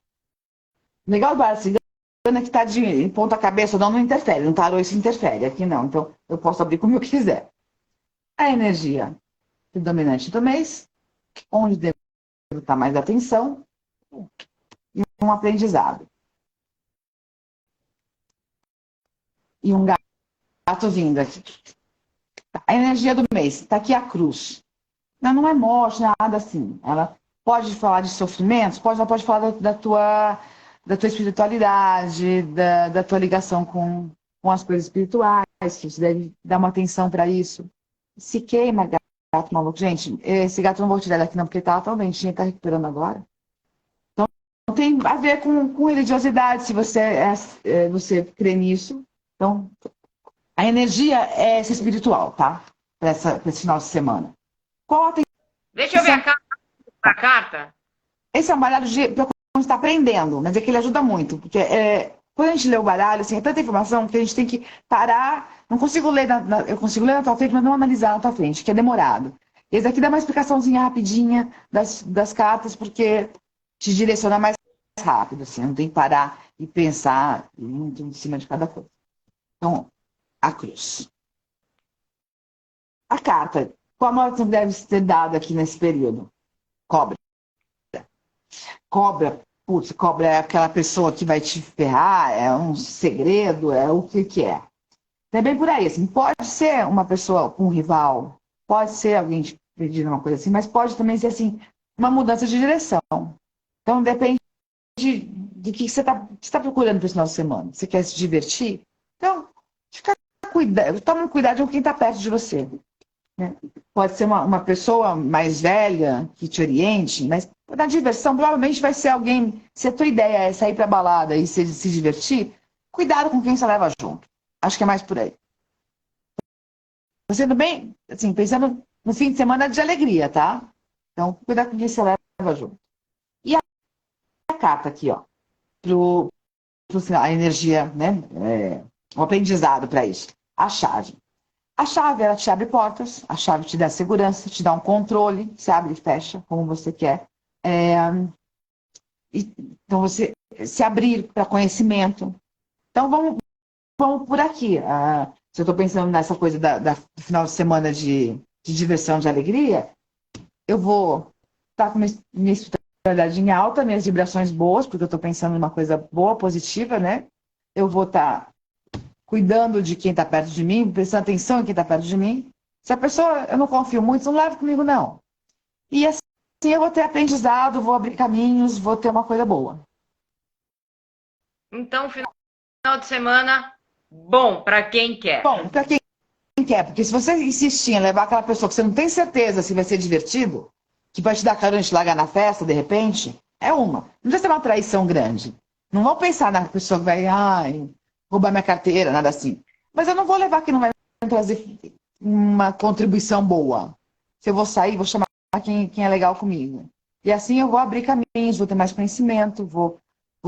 O legal do baralho cigana é que está de ponta cabeça, não interfere. No tarô isso interfere, aqui não. Então eu posso abrir como eu quiser. A energia predominante do mês, onde devo estar mais atenção, e um aprendizado. E um gato vindo aqui. A energia do mês, está aqui a cruz. Não é morte, nada assim. Ela pode falar de sofrimentos, ela pode falar da tua espiritualidade, da tua ligação com as coisas espirituais, que você deve dar uma atenção para isso. Se queima, gato maluco. Gente, esse gato eu não vou tirar daqui não, porque ele estava tão dentinho, está recuperando agora. Então, tem a ver com religiosidade, se você crê nisso. Então, a energia é essa espiritual, tá? Para esse final de semana. Qual a Deixa eu ver a carta. Esse é um baralho para quando está aprendendo, mas é que ele ajuda muito, porque quando a gente lê o baralho, assim, é tanta informação que a gente tem que parar. Não consigo ler, eu consigo ler na tua frente, mas não analisar na tua frente, que é demorado. Esse aqui dá uma explicaçãozinha rapidinha das cartas, porque te direciona mais rápido, assim, não tem que parar e pensar muito em cima de cada coisa. Então, a cruz. A carta. Qual a nota deve ser dada aqui nesse período? Cobra. Cobra é aquela pessoa que vai te ferrar, é um segredo, é o que é. É bem por aí, assim, pode ser uma pessoa, um rival, pode ser alguém te pedindo uma coisa assim, mas pode também ser, assim, uma mudança de direção. Então, depende de que você está procurando para esse final de semana. Você quer se divertir? Então, toma cuidado com quem está perto de você. Né? Pode ser uma pessoa mais velha que te oriente, mas na diversão provavelmente vai ser alguém. Se a tua ideia é sair para balada e se divertir, cuidado com quem você leva junto. Acho que é mais por aí. Sendo bem, assim, pensando no fim de semana de alegria, tá? Então, cuidado com quem você leva junto. E a carta aqui, ó, pro final, a energia, né? O aprendizado para isso. A chave. A chave, ela te abre portas, a chave te dá segurança, te dá um controle, você abre e fecha, como você quer. Então, você se abrir para conhecimento. Então, vamos por aqui. Se eu estou pensando nessa coisa do final de semana de diversão, de alegria, eu vou estar com minha espiritualidade em alta, minhas vibrações boas, porque eu estou pensando numa coisa boa, positiva, né? Eu vou estar cuidando de quem está perto de mim, prestando atenção em quem está perto de mim. Se a pessoa, eu não confio muito, não leva comigo, não. E assim eu vou ter aprendizado, vou abrir caminhos, vou ter uma coisa boa. Então, final de semana, bom para quem quer. Bom, para quem quer, porque se você insistir em levar aquela pessoa que você não tem certeza se vai ser divertido, que vai te dar carona de te largar na festa, de repente, é uma. Não precisa ser uma traição grande. Não vou pensar na pessoa que vai, ai, roubar minha carteira, nada assim. Mas eu não vou levar que não vai trazer uma contribuição boa. Se eu vou sair, vou chamar quem é legal comigo. E assim eu vou abrir caminhos, vou ter mais conhecimento, vou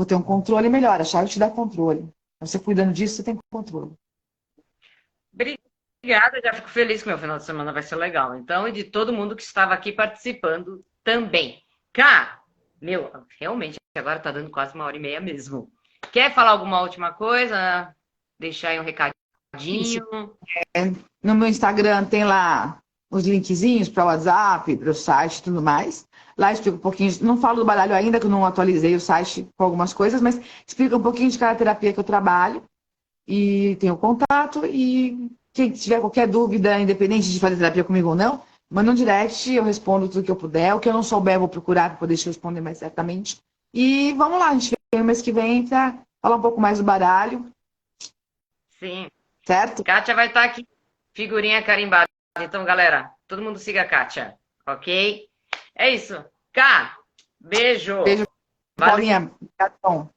ter um controle melhor. A chave te dá controle. Você cuidando disso, você tem controle. Obrigada, já fico feliz que meu final de semana vai ser legal. Então, e de todo mundo que estava aqui participando também. Cá, meu, realmente agora tá dando quase 1h30 mesmo. Quer falar alguma última coisa? Deixar aí um Isso. recadinho? No meu Instagram tem lá os linkzinhos para o WhatsApp, para o site e tudo mais. Lá explica um pouquinho, não falo do baralho ainda, que eu não atualizei o site com algumas coisas, mas explica um pouquinho de cada terapia que eu trabalho e tenho contato. E quem tiver qualquer dúvida, independente de fazer terapia comigo ou não, manda um direct, eu respondo tudo que eu puder. O que eu não souber, eu vou procurar para poder te responder mais certamente. E vamos lá, a gente vem o mês que vem para falar um pouco mais do baralho, Sim. certo? Kátia vai estar aqui, figurinha carimbada. Então, galera, todo mundo siga a Kátia, ok? É isso. Cá, beijo. Beijo, Valeu. Paulinha. Obrigado, bom.